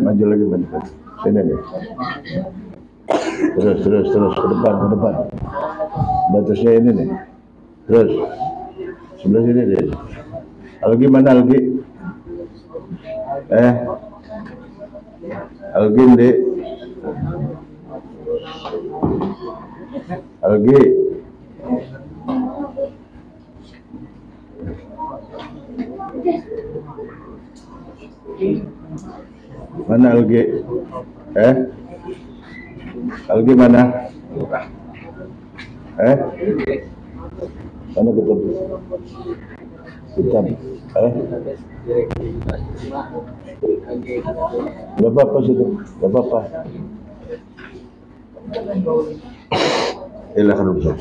Maju lagi bentar. Sini nih. Terus ke depan. Batasnya ini nih. Terus sebelah sini deh. Algi mana Algi? Algi deh. Algi. Mana Algi? Algi mana? Mana kitab? Gak apa-apa situ, gak apa-apa. Silakan Ustaz.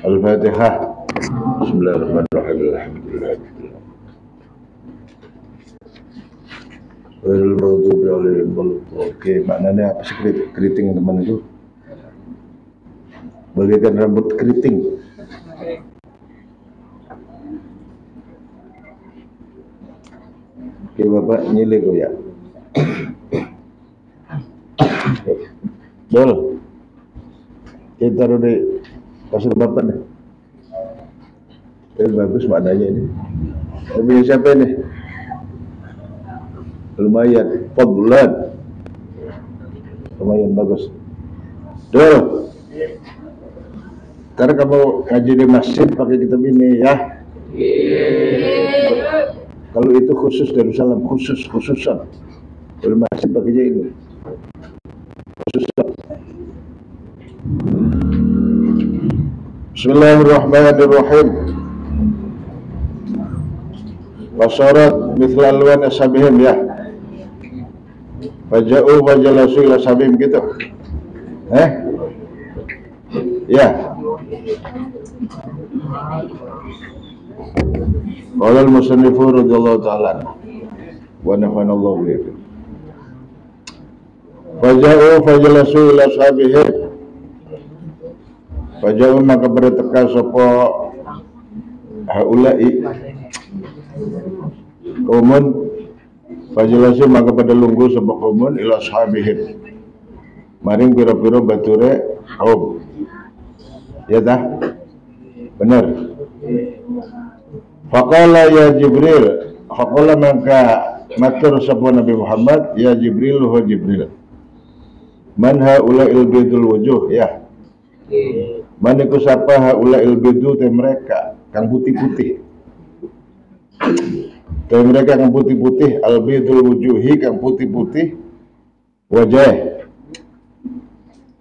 Al-Fatihah. Bismillahirrahmanirrahim. Alhamdulillah. Oke, maknanya apa sih keriting teman itu? Bagaikan rambut keriting. Oke Bapak, nyilek ya. Dol, kita taruh di kasur Bapak nih. Bagus maknanya ini. Tapi siapa ini? Lumayan, fadlan. Lumayan bagus. Dol. Ntar kamu ngaji di masjid pakai kitab ini ya. Kalau itu khusus Darussalam, khususan. Kalau masjid pakainya ini. Khususan. Bismillahirrahmanirrahim. Wasarat mithla alwan ashabihim ya. Faja'u fajalasu ila sabim gitu. Ya. Qala al-musannifu radhiyallahu ta'ala wa nafa'ana Allah bihi. Faja'u fajalasu ila sabihim. Faja'u maka berteka sapa haula'i kaumun fajalasu maka pada lungguh sapa kaumun ila sahabihim maring pira-pira bature kaum ya dah benar. Faqala ya Jibril, faqala maka matur sapa Nabi Muhammad ya Jibril wa Jibril man haula'il bidul wujuh ya man iku sapa haula'il bidu te mereka kang putih-putih te mereka kang putih-putih al-bidul wujuhi kang putih-putih wajah.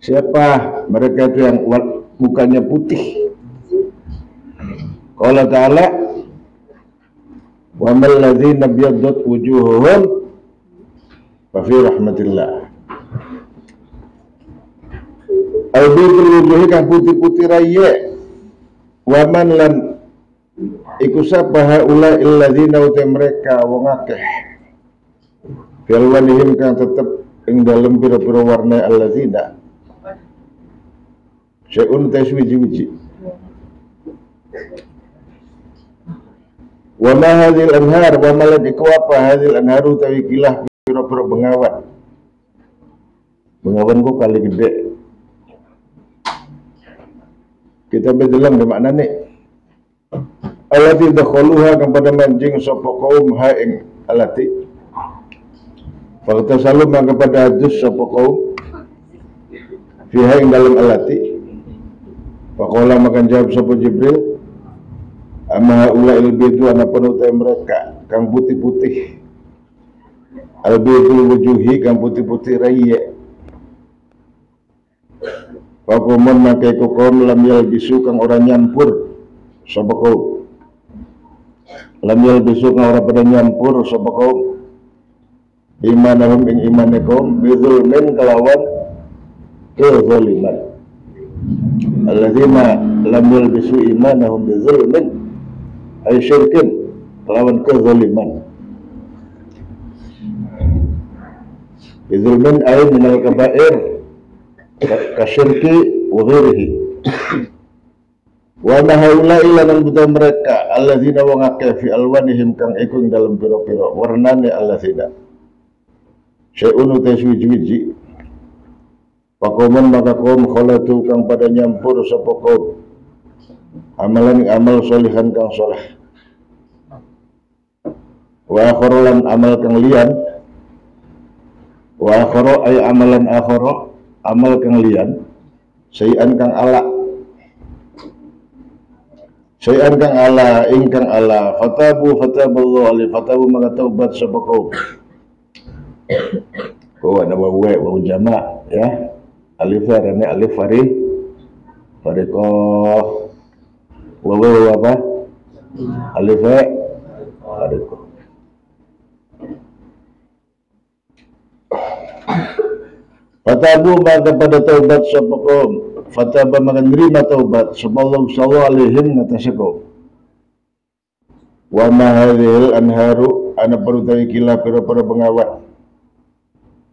Siapa mereka itu yang mukanya putih? Qala ta'ala wa mal ladzina biyaddat wujuhuhum fa fi rahmatillah. Al-bidul wujuhi kang putih-putih raya waman lan iku sapa haula illadzina uta mereka wong akeh fil walihim kang tetep ing dalem pira-pira warna alladzina syai'un taswiji-wiji wa ma hadhil anhar wa ma lan iku apa hadhil anharu tawi kilah pira-pira bengawan ku kali gede kita bedelang di makna nih alati dakhaluha kepada manjing sapa kaum ha ing alati fakta salum kepada hadus sapa kaum fiha ing dalam alati faqala makan jawab sapa Jibril amma haula ilbidu ana penutai mereka kang putih-putih albidul wujuhi kang putih-putih raya Pakumun makai kukum lam yalbisu kang orang nyampur sapa kaum lam yalbisu kang orang pada nyampur sapa kaum imanahum ing imane kaum bidzulmin kelawan kezaliman alladzina lam yalbisu imanahum bidzulmin ay syirkin kelawan kezaliman bidzulmin ay minal kabair kasyirki wa ghairihi wa ma haula illa nang buta mereka alladzina wa ngake fi alwanihim kang iku ing dalem pira-pira warnane alladzina syai'un taswiji pakoman maka kaum kholatu kang pada nyampur sapa kaum amalan amal solihan kang soleh wa akharalan amal kang liyan wa akhara ay amalan akhara amal kang liyan sayan kang ala ingkang ala fataballahu alaihi fatabu maka taubat sapa kaum ana wa jama ya alif rane alif fariqah wa apa alif fariqah Fatabu maka pada taubat sapa kaum fataba maka nerima taubat sallallahu alaihim ngatasé kaum wa ma hadhil anharu ana perutawi kila pira-pira bengawan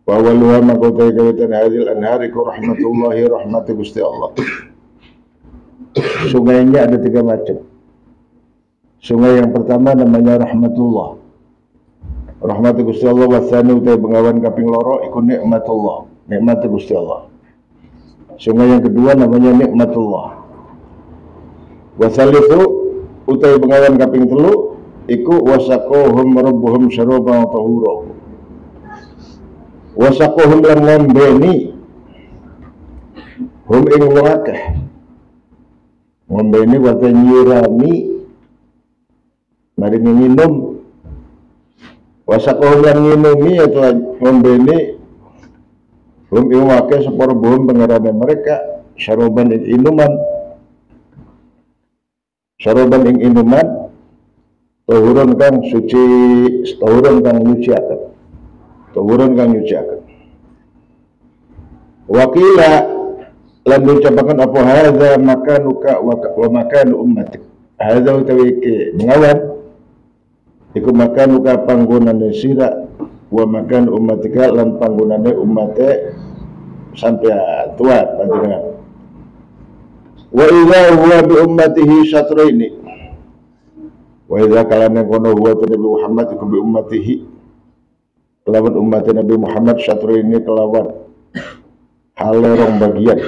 wa waluha maka utawi kawitan hadhil anhari ku rahmatullahi rahmati Gusti Allah sungainya ada 3 macam sungai yang pertama namanya rahmatullah rahmati Gusti Allah wasani utawi bengawan kaping loro iku nikmatullah nikmat Gusti Allah. Sungai yang kedua namanya nikmatullah. Wasalisu utawi bengawan kaping 3 iku wasaqohum rabbuhum syaraban tahura. Wasaqohum lan ngombeni hum ing wong akeh. Ngombeni wate nyirami mari minum. Wasaqohum lan nginumi atau ngombeni hum ing wake sepor buhum pengerane mereka syaroban ing inuman tahurun kang suci tahurun kang nyuciaken wakila lan diucapaken apa hadza makanuka wa makanu ummatik hadza utawi iki mengawan iku makanuka panggonane sira wa makan ummatika lan panggonane ummate sampai tuat panjenengan wa idza huwa bi ummatihi syatraini wa idza kalana kono huwa Nabi Muhammad iku bi ummatihi kelawan umat Nabi Muhammad syatraini kelawan hale rong bagian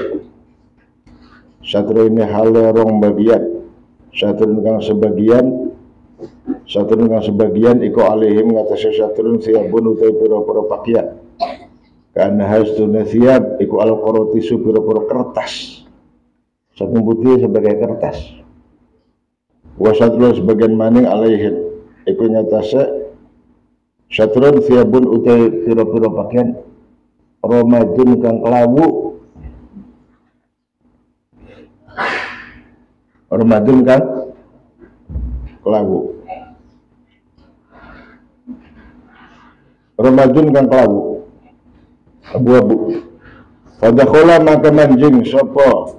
syatraini hale rong bagian syatrun kang sebagian iku alihim ngatasi syatrun siabun utai pira-pira pakaian karena hasduna siab iku al-qaratisu pira-pira kertas saking putih sebagai kertas wa syatrun sebagian maning alihim iku ngatasi syatrun siabun utai pira-pira pakaian Ramadan kang kelawu Ramadan kang kelawu Ramadan kang kelawu abu-abu Fadakhala maka manjing sapa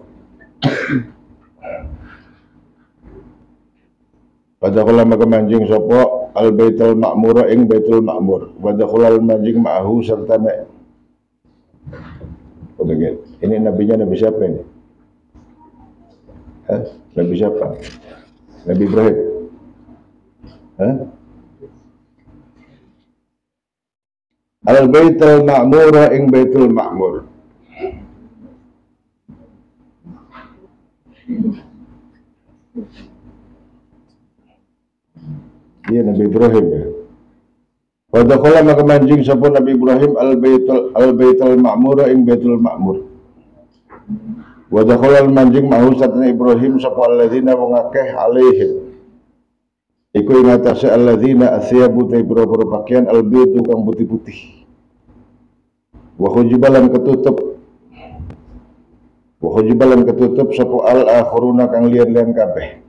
Fadakhala maka manjing sapa al baitul ma'mura ing baitul ma'mur. Fadakhala manjing ma'ahu serta nek. Ini nabinya Nabi siapa ini? Hah? Nabi siapa? Nabi Ibrahim. Hah? Al baitul ma'mura ing baitul ma'mur. Iya Nabi Ibrahim ya. Wadakhala maka manjing sapa Nabi Ibrahim al baitul ma'mura ing baitul ma'mur. Wadakhala manjing ma'hu satana Ibrahim sapa alladzina wong akeh alaihim. Iku ing atase alladzina asyabu ta pira-pira pakaian al baitu kang putih-putih. Wa khujibalan ketutup sapa al akhiruna kang liyan-liyan kabeh.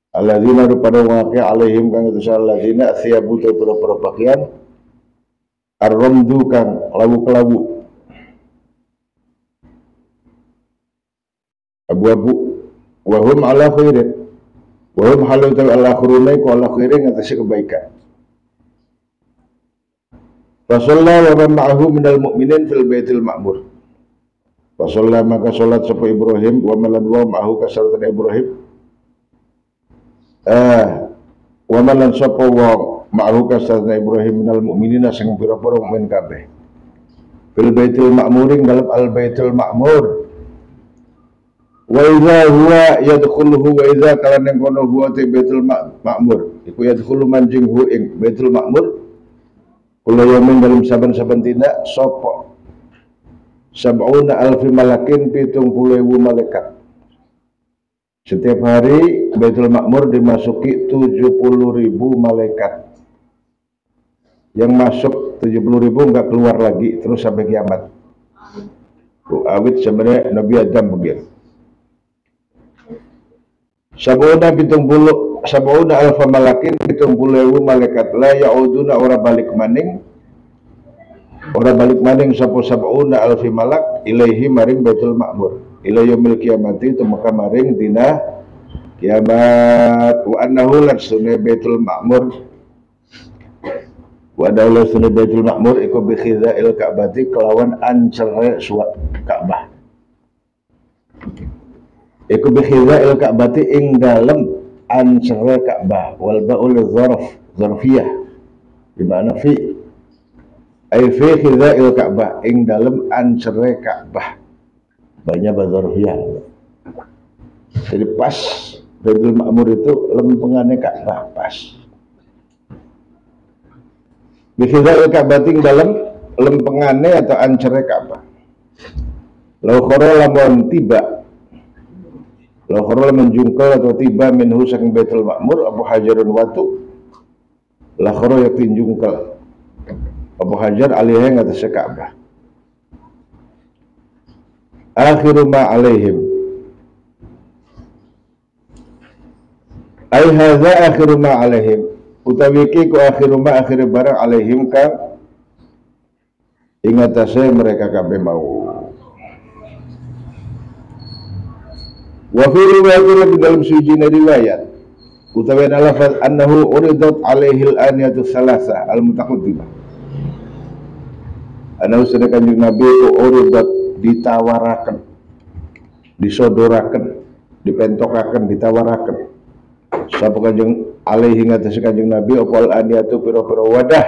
Alladzina rupane wong akeh alaihim kang utus alladzina asyabu ta pira-pira pakaian ar-ramdu kang lawu-lawu abu-abu wa hum ala khairin wa hum halu ta ala khurunai ku ala khairin atas kebaikan. Rasulullah wa ma'ahu minal mu'minin fil baitil ma'mur. Rasulullah maka salat sapa Ibrahim wa malan wa ma'ahu kasaratan Ibrahim. Wa malan sapa wa ma'ahu kasaratan Ibrahim minal mu'minina sing pira-pira mukmin kabeh. Fil baitil ma'muring dalam al baitul ma'mur. Wa idza huwa yadkhuluhu wa idza kalan yang kono huwa te baitul ma'mur iku yadkhulu manjing hu ing baitul ma'mur kula yamin dalam saben-saben dina sapa sab'una alfi malakin 70.000 malaikat. Setiap hari baitul ma'mur dimasuki 70.000 malaikat. Yang masuk 70.000 enggak keluar lagi terus sampai kiamat. Awit sebenarnya Nabi Adam begitu. Sab'una alfa malakin 70.000 malaikat la ya'uduna ora balik maning sapa sab'una alfi malak ilaihi maring baitul ma'mur ila yaumil kiamati temeka maring dina kiamat. Wa annahu lasunne baitul ma'mur iku bi khidha'il ka'bati kelawan ancere suat Ka'bah. Iku bikhidha'il ka'bati ing dalem ancere Ka'bah wal ba'ul zarfiyah dimana fi ay fi khidha'il Ka'bah ing dalem ancere Ka'bah banyak zarfiyah. Jadi pas Baitul Ma'mur itu lempengane Ka'bah pas. Bikhidha'il Ka'bati ing dalem lempengane atau ancere Ka'bah. Lau khara lamun tiba Lahorol menjungkel atau tiba minhu saking Baitul Ma'mur Abu Hajarun watu lahoro yakti jungkel Abu Hajar alaihi ngatas Ka'bah. Akhiru ma alaihim ay hadza akhiru ma alaihim utawi iki ku akhiru ma akhir barang alaihim kang ing atase mereka kabeh mau. Wa fi riwayatin dalam sujina riwayat utawi lafaz annahu uridat alaihi al-aniyatu thalatha al-mutaqaddimah. Annahu sedekah kanjeng Nabi uridat ditawaraken, disodoraken, dipentokaken, ditawaraken. Sapa kanjeng alaihi ngatas kanjeng Nabi opal aniyatu pira-pira wadah.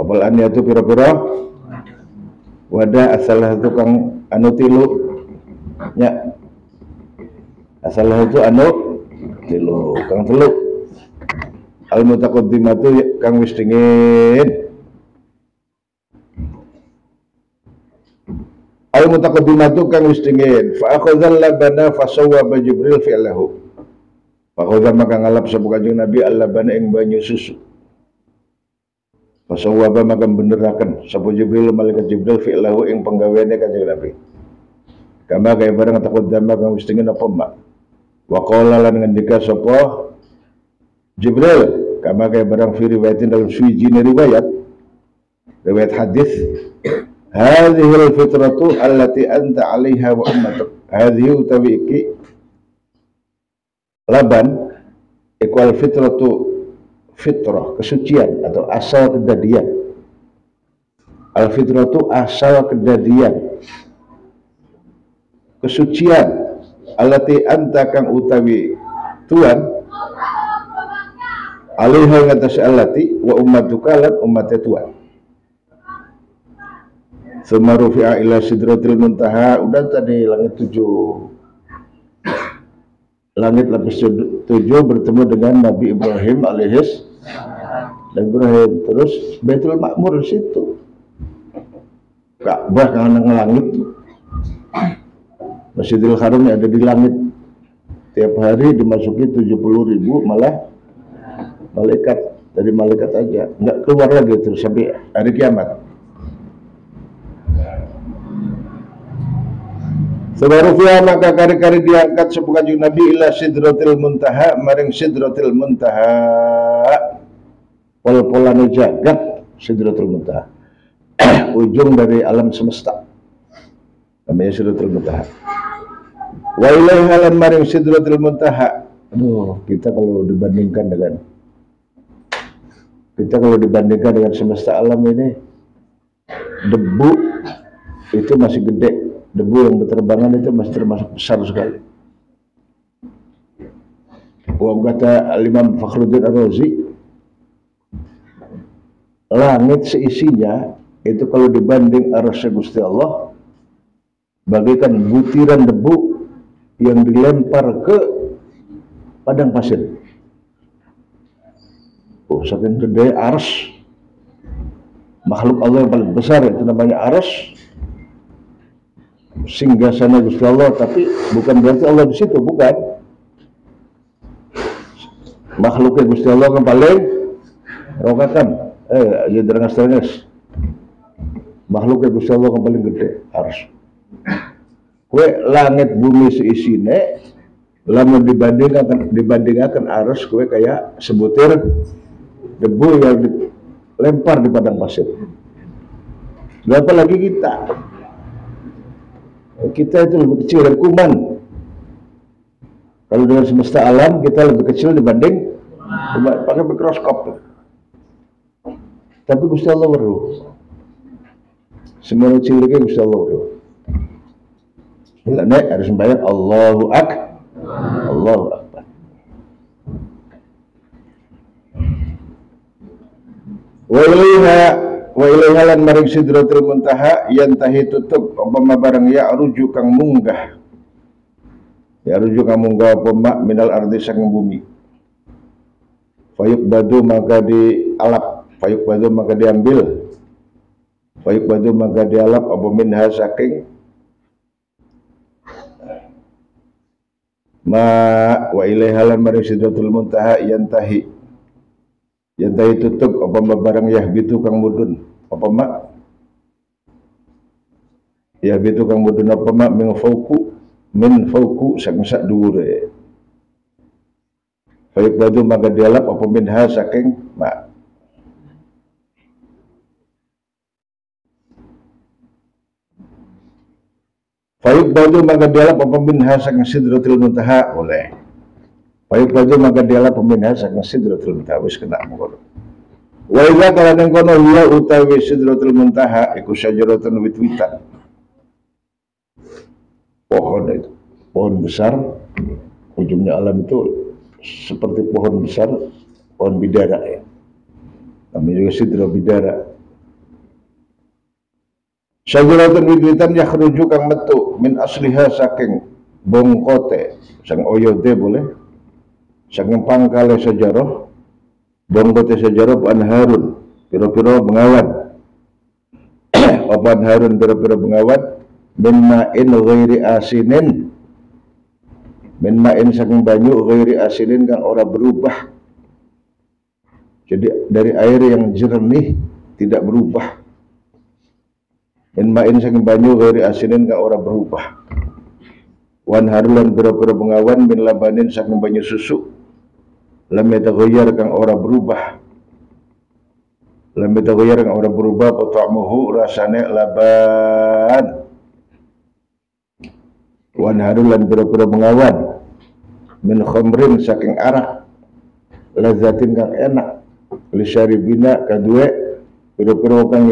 Opal aniyatu pira-pira wadah asal satu kang anu tilu nya asal itu anu tilu kang telu al mutaqaddimatu kang wis dingin al mutaqaddimatu kang wis dingin fa akhadhal labana fa sawwaba Jibril fi'lahu fa akhadha maka ngalap sapa kanjeng Nabi al labana ing banyu susu fa sawwaba maka beneraken sapa Jibril malaikat Jibril fi'lahu ing penggaweane kanjeng Nabi. Kama kaya barang takut dama kang wis dingin apa mak. Wa qala lan ngendika sapa Jibril kama kaya barang fi riwayatin dalam suwijine riwayat hadis Hadhil fitratu allati anta 'alaiha wa ummatuk. Hadhihi utawi iki laban iku fitratu fitrah, kesucian atau asal kedadian. Al fitratu asal kedadian, kesucian allati anta kang utawi Tuhan alaiha ngatas allati wa ummatuka lan ummate Tuhan. Summa rufi'a ila sidratil muntaha. Udah tadi langit 7, langit lapis 7 bertemu dengan Nabi Ibrahim alaihis dan Ibrahim, terus Baitul Ma'mur di situ, Ka'bah kan nang langit, Masjidil Haram yang ada di langit, tiap hari dimasuki 70.000 malah malaikat, dari malaikat aja nggak keluar lagi terus sampai hari kiamat. Sebarufiah maka kari-kari diangkat sebuah kanjeng Nabi ila sidratil muntaha maring sidratil muntaha, pol-polane jagat sidratul muntaha ujung dari alam semesta namanya sidratul muntaha. Wa ilaiha lan maring sidratul muntaha. Aduh, kita kalau dibandingkan dengan semesta alam ini, debu itu masih gede. Debu yang berterbangan itu masih termasuk besar sekali. Kata Imam Fakhruddin Ar-Razi, langit seisinya itu kalau dibanding arasy Gusti Allah bagaikan butiran debu yang dilempar ke padang pasir. Saking gede arsy, makhluk Allah yang paling besar itu namanya arsy, singgasana Gusti Allah, tapi bukan berarti Allah di situ, bukan. Makhluknya Gusti Allah kan paling rokakan, ya derengas. Makhluknya Gusti Allah kan paling gede, arsy. Kue langit bumi seisine, lamun dibandingkan arsy, kue kayak sebutir debu yang dilempar di padang pasir. Berapa lagi kita itu lebih kecil dari kuman. Kalau dengan semesta alam kita lebih kecil dibanding pakai mikroskop. Tapi Gusti Allah weruh. Semua ciliknya Gusti Allah weruh. Nek harus sembahyang Allahu Akbar. Allahu Akbar. Wa ilaiha lan maring sidratul muntaha yantahi tutup umpama barang ya rujuk kang munggah. Ya rujuk kang munggah umpama minal ardi saking bumi. Fayuk badu maka dialap, fayuk badu maka diambil. Fayuk badu maka dialap apa minha saking wa ilaiha lan maring sidratul muntaha yantahi tutup apa barang yahbitu kang mudun apa mak yahbitu kang mudun apa mak min fauku saking sak dhuwure. Fayuk badu maka dialap apa minha saking mak. Fayuk badu maka dialap apa minha saking sidratul muntaha oleh. Fayuk badu maka dialap apa minha saking sidratul muntaha wis kena mengkono. Wa idza kana ning kono hiya utawi sidratul muntaha iku syajaratun wit-witan. Pohon itu, pohon besar, ujungnya alam itu seperti pohon besar, pohon bidara ya. Namanya juga sidra bidara. Syajaratun wit-witan yakhruju kang metu min asliha saking bongkote, sang oyode boleh, saking pangkale sejarah. Bongkote sejarah anharun pira-pira bengawan. Apa anharun pira-pira bengawan min ma'in ghairi asinin, min ma'in saking banyu ghairi asinin kang ora berubah. Jadi dari air yang jernih tidak berubah. Min ma'in saking banyu ghairi asinin kang ora berubah. Wan harulan pira-pira bengawan min labanin saking banyu susu lam yataghayyar kang ora berubah. lam yataghayyar yang orang berubah ta'muhu rasane laban wan harulan pira-pira mengawan min khamrin saking arak lazatin kang enak li syaribina kadue pira-pira kang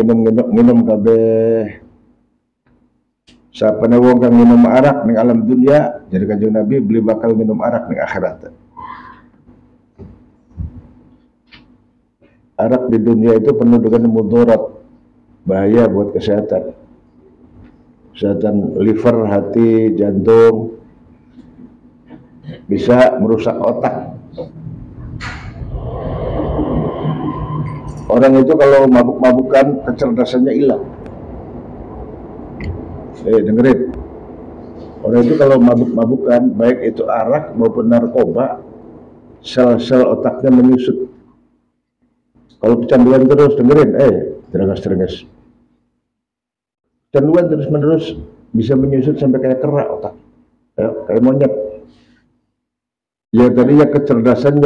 nginum kabeh sapane wong kang minum arak ning alam dunia jadi kanjeng Nabi beli bakal minum arak ning akhirat. Arak di dunia itu penuh dengan mudarat, bahaya buat kesehatan liver, hati, jantung, bisa merusak otak. Orang itu kalau mabuk-mabukan kecerdasannya hilang. Dengerin, orang itu kalau mabuk-mabukan baik itu arak maupun narkoba, sel-sel otaknya menyusut. Kalau kecanduan terus, dengerin, terengas. Kecanduan terus-menerus bisa menyusut sampai kayak kerak otak, kayak monyet. Ya tadinya kecerdasan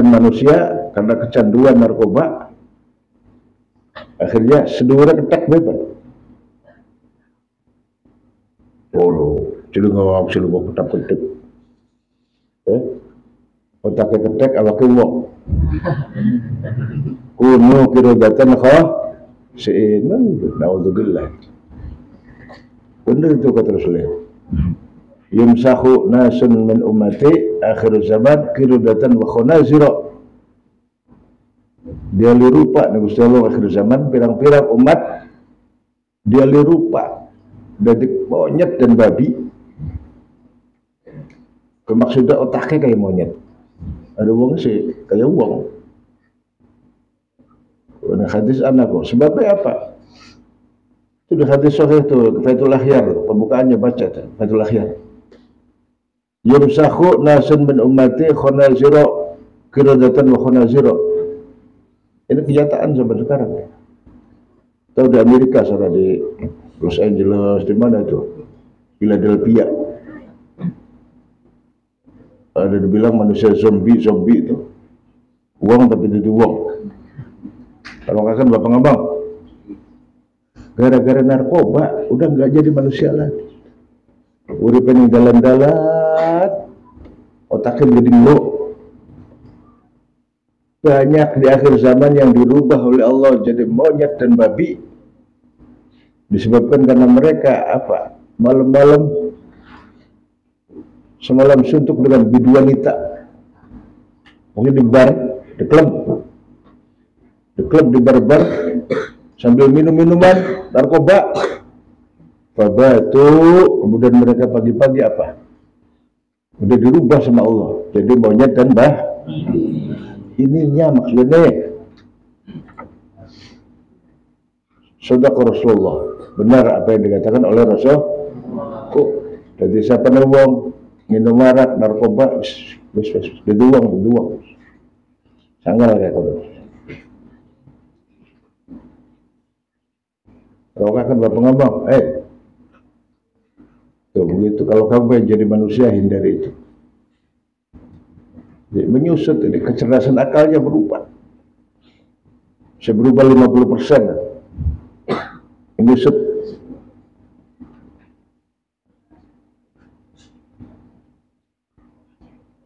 manusia karena kecanduan narkoba, akhirnya sedulurnya ketek bebas. Cilungok ketap-ketip. Otaknya ketek awake wong. Kuno kirodatan khasi'in naudzubillah. Bener itu kata Rasulullah. Yumsahu nasun min ummati akhir zaman kirodatan wa khonazira. Dia lirupa Nabi sallallahu akhir zaman pirang-pirang umat dia lirupa dari monyet dan babi. Maksudnya otaknya kayak monyet. Ada wong sih kayak wong. Nah, hadis anak kok. Sebabnya apa? Itu hadis sahih itu, Fathul Akhyar, pembukaannya baca itu, Fathul Akhyar. Yumsahu nasun min ummati khonazira kiradatan wa khonazira. Ini kenyataan sampai sekarang. Tahu di Amerika, sana di Los Angeles, di mana itu? Philadelphia. Ada dibilang manusia zombie itu uang tapi itu uang. Kalau nggak kan bapak ngabang gara-gara narkoba udah nggak jadi manusia lagi, udah pengen jalan-jalan otaknya menjadi lo. Banyak di akhir zaman yang dirubah oleh Allah jadi monyet dan babi disebabkan karena mereka apa malam-malam semalam suntuk dengan bidu wanita, mungkin di bar, di klub di bar sambil minum-minuman narkoba. Fabatu, kemudian mereka pagi-pagi apa? Udah dirubah sama Allah, jadi monyet dan ininya maksudnya. Sadaqah Rasulullah, benar apa yang dikatakan oleh Rasul. Jadi siapa wong minum arak, narkoba, diduang. Sangat kayak gitu. Kalau kan bapak ngomong, tuh begitu. Kalau kamu pengen jadi manusia, hindari itu. Jadi, menyusut, ini kecerdasan akalnya berubah. Saya berubah 50%. Menyusut.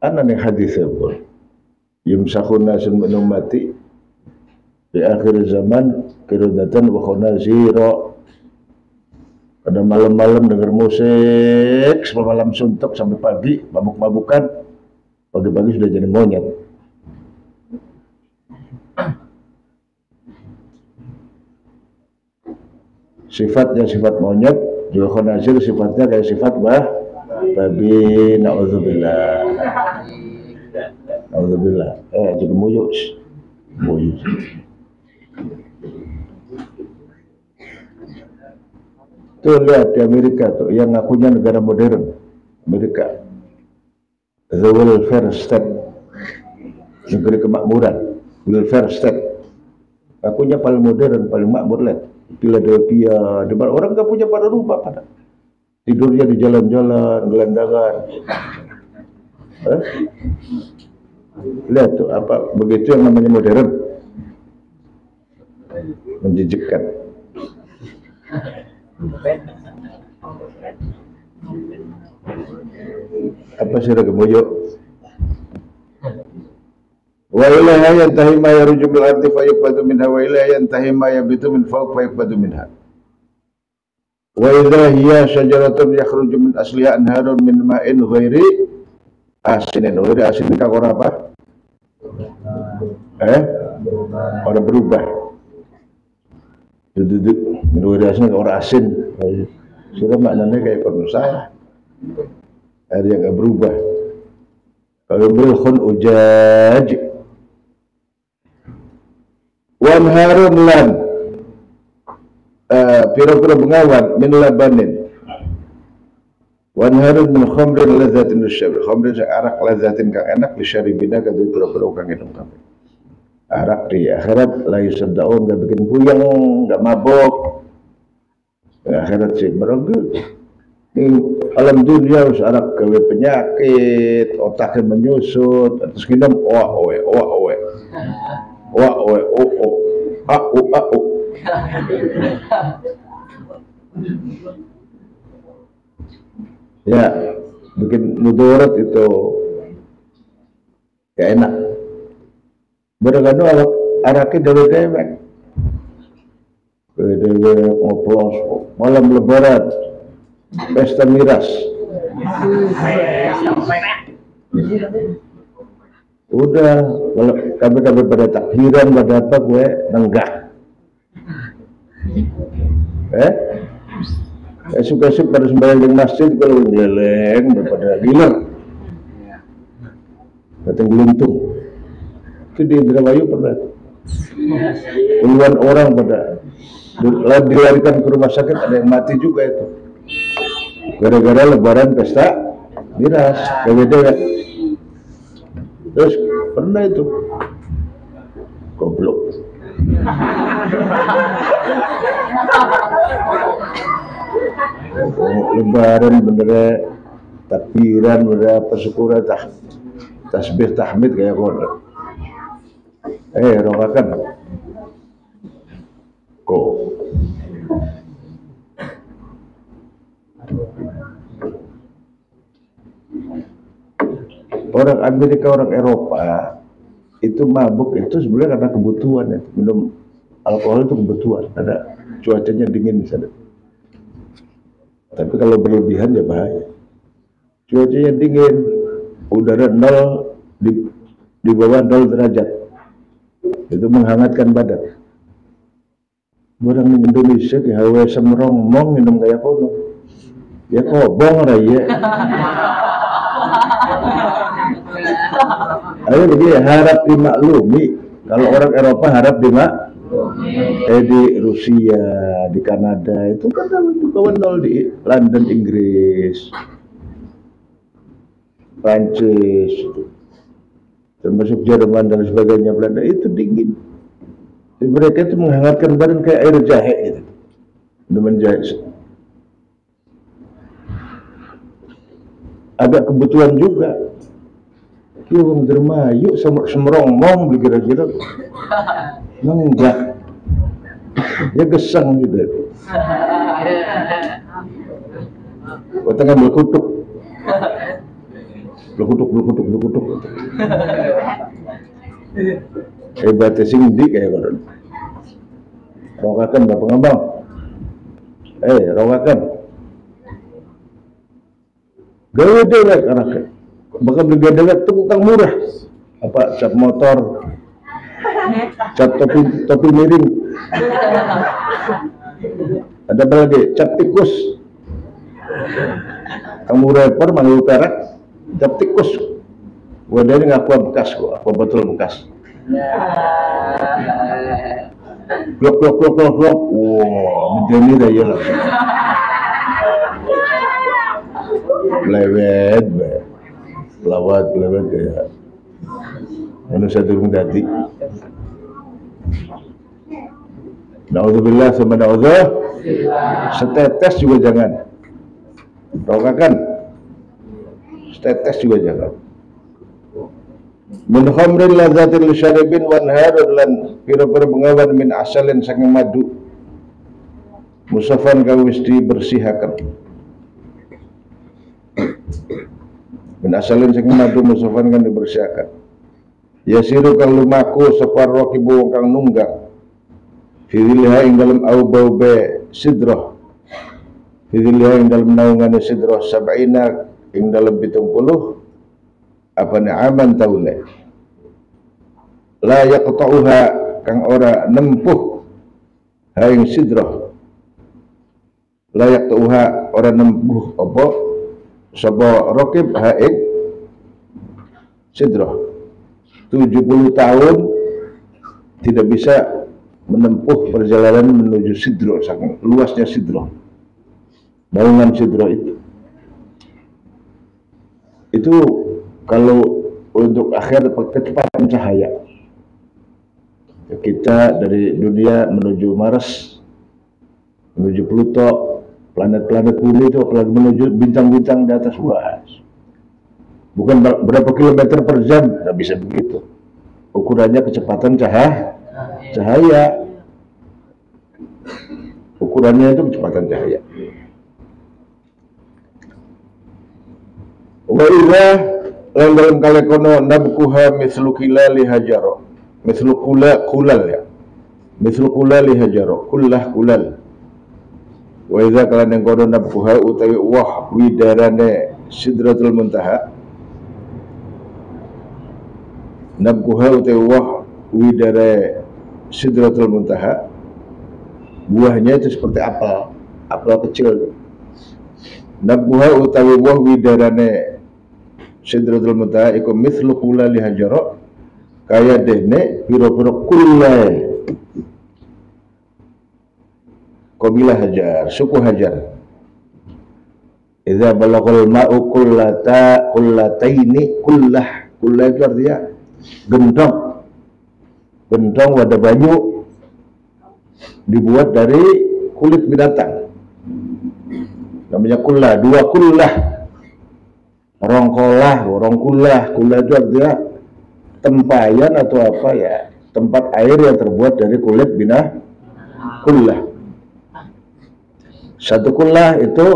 Ana nih hadisnya pun yumsakhun nasun min ummati di akhir zaman kirodatan wa khonazira. Pada malam-malam dengar musik sampai malam suntuk sampai pagi mabuk-mabukan, pagi-pagi sudah jadi monyet. Sifatnya sifat monyet, juga khonazir sifatnya kayak sifat babi. Na'udzubillah. Jadi muyus. Tuh lihat di Amerika tuh, yang ngakunya negara modern, Amerika, the welfare state, negeri kemakmuran, welfare state, ngakunya paling modern, paling makmur. Lihat Philadelphia, di mana orang nggak punya pada rumah pada. Tidurnya di jalan-jalan, gelandangan. Lihat tuh apa begitu yang namanya modern, menjijikkan. Apa sih gemoyo? Wa ilaha yantahi ma yaruju bil ardi fa yuqbadu minha wa ilaha yantahi ma yabitu min fawq fa yuqbadu minha. Wa idza hiya syajaratun yakhruju min asliha anharun min ma'in ghairi asinin. Ghairi asin ka ora apa? Ora berubah. Duduk min ghairi asin ka ora asin. Sudah maknanya kayak kono saya. Ada yang gak berubah. Kalau berkhun ujaj wan harun lan pira-pira bengawan min labanin wan harun min khamrin ladzatin lisyarib. Khamrin arak ladzatin kang enak lisyaribina kadue pira-pira kang minum kabeh. Arak di akhirat la yusaddaun, gak bikin puyeng, gak mabok. Akhirat sih merenggut. Alam dunia harus arak gawe penyakit, otaknya menyusut, terus minum oh ya bikin mudarat itu gak enak. Bergano araknya dewek-dewek ngoplos malam lebaran pesta miras. Udah kalau kami pada takbiran pada apa gue nenggak. Esok pada sembahyang di masjid kalau geleng daripada giler. Datang gelintung. Itu di Indramayu pernah. Puluhan orang pada dilarikan ke rumah sakit, ada yang mati juga itu. Gara-gara lebaran pesta miras, beda-beda. Terus pernah itu goblok. Lebaran bener takbiran bener persyukuran tasbih tahmid kayak kono. Rokakan kok orang Amerika, orang Eropa itu mabuk itu sebenarnya karena kebutuhan ya. Minum alkohol itu kebutuhan, ada cuacanya dingin di sana. Tapi kalau berlebihan ya bahaya. Cuacanya dingin, udara 0 di bawah 0 derajat, itu menghangatkan badan. Orang di Indonesia di hawa semrong-mong minum kayak kono, ya kobong raya. Ayo dia harap dimaklumi. Kalau orang Eropa harap di Rusia, di Kanada itu kan kawan nol, di London, Inggris, Prancis, termasuk Jerman dan sebagainya, Belanda itu dingin. Jadi mereka itu menghangatkan badan kayak air jahe gitu. Minuman jahe. Agak kebutuhan juga. Kita orang dermayu semrong-mong kira-kira. Enggak. Ya gesang gitu. Watangnya berkutuk. Berkutuk. Hebatnya singdi kayak gitu. Rokakan Bapak Ngambang. Rokakan. Gawe dewek anaknya. Bakal beli dewek itu tukang murah. Apa cat motor, cat topi miring. Ada apa lagi? Cat tikus. Kamu rapper manggil perak, cat tikus. Wadah ini ngaku bekas kok, aku betul bekas. Blok. Wow, menjadi raya lah. Lewet kayak manusia turun dati. Na'udzubillah sama na'udzuh. Setetes juga jangan. Rokakan. Setetes juga jangan. min khamrin ladzatil syaribin wan harun lan pira-pira bengawan min asalin saking madu musafan kang wis dibersihaken min asalin saking madu musafan kang dibersihaken yasiru kang lumaku sapa rakibu kang nunggang fidilha ing dalem aubaube sidrah fidilha ing dalem naungane sidrah sab'ina ing dalem 70 apa aman taule la yaqta'uha kang ora nempuh ha ing sidrah la yaqta'uha ora nempuh apa sapa rakib ha ing sidrah 70 tahun tidak bisa menempuh perjalanan menuju sidrah saking luasnya sidrah naungan sidrah itu kalau untuk akhir kecepatan cahaya kita dari dunia menuju Mars, menuju Pluto, planet-planet bumi itu apalagi menuju bintang-bintang di atas luas. Bukan berapa kilometer per jam, nggak bisa begitu. Ukurannya kecepatan cahaya. Ukurannya itu kecepatan cahaya. Wa idza lan dalam kali kono nabkuha mislu kilali hajaro mislu kulal ya mislu kulali hajaro kulal wa idza kalan yang kono nabkuha utawi wah widarane sidratul muntaha nabkuha utawi wah widare sidratul muntaha buahnya itu seperti apel kecil nabkuha utawi wah widarane sidratul muntaha iku mithlu kulali hajaro kaya dene piro-piro kulai kabilah hajar suku hajar idza balaghal ma'u kullataini kullah itu artinya gendong wadah banyu dibuat dari kulit binatang namanya kullah dua kullah rongkulah itu artinya tempayan atau apa ya tempat air yang terbuat dari kulit kullah satu kullah itu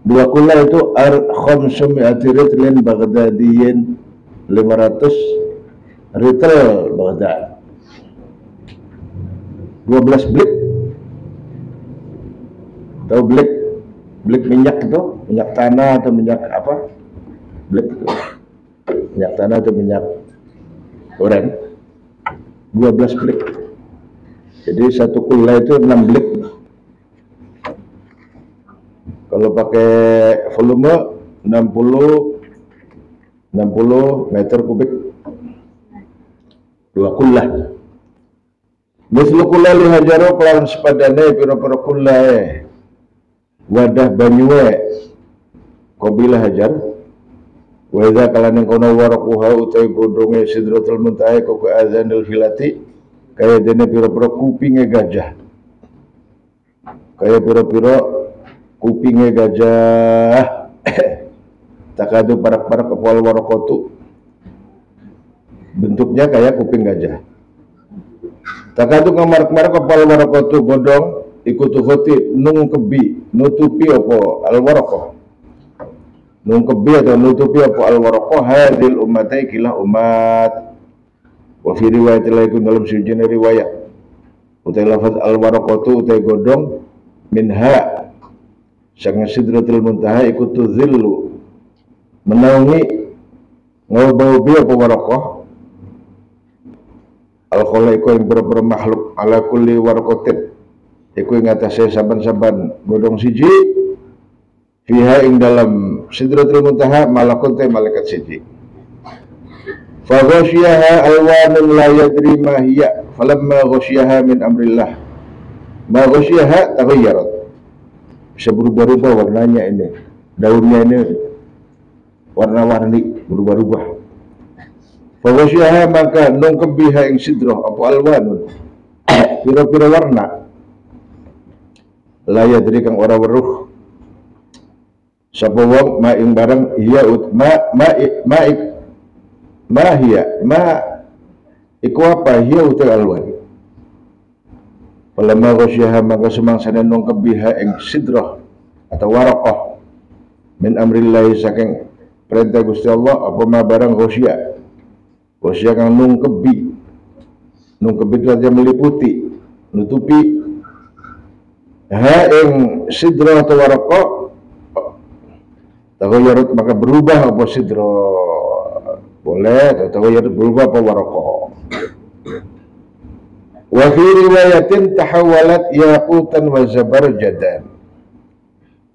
dua kullah itu khamsumi'ati ritlin baghdadiyin 500 ritel Baghdad 12 blik tahu blik minyak itu minyak tanah atau minyak apa blik itu minyak tanah atau minyak goreng 12 blik jadi satu kullah itu 6 blik kalau pakai volume 60 meter kubik 2 kullah mislu kullah lihajaro kelawan sepadane pira-pira kullah wadah banyue qabilah hajar wa idza kalane kono waraquha utai godhonge sidratul muntaha kok azanul filati kaya dene pira-pira kupinge gajah kaya pira-pira kupinge gajah takadu parak-parak kepal warakotu bentuknya kayak kuping gajah takadu ngamarak-marak kepal warakotu godhong ikutu hoti nung kebi nutupi apa al-waraqah nung kebi atau nutupi apa al-waraqah hadil umatai kilah umat wa fi riwayat lain dalam sejenis riwayat utai lafaz al-waraqatu utai godong minha sang sidratul muntaha ikutu zillu menaungi ngobau bi apa waraqah al-khalaiqu yang berbeda makhluk ala kulli waraqatin iku ing atase saban-saban godhong siji fiha ing dalam sidratul muntaha malakun te malaikat siji fa ghasyiha alwanun la yadri ma hiya falamma ghasyiha min amrillah ma ghasyiha taghayyarat bisa berubah-ubah warnanya ini daunnya ini warna-warni berubah-ubah fa ghasyiha maka nungkebiha ing sidrah apa alwanun pira-pira warna la yadri kang ora weruh sapa wong ma ing barang iya Ma hiya, ma iku apa hiya utai alwan. Falamma ghasyaha maka semangsana nung kebiha ing sidrah atau waraqah min amrillahi saking perintah Gusti Allah apa ma barang ghasya kang nung kebi itu meliputi nutupi ha ing sidrah atau waraqah taghayyarut maka berubah apa sidrah boleh atau taghayyarut berubah apa waraqah. Wa fi riwayatin tahawalat yaqutan wa zabarjadan.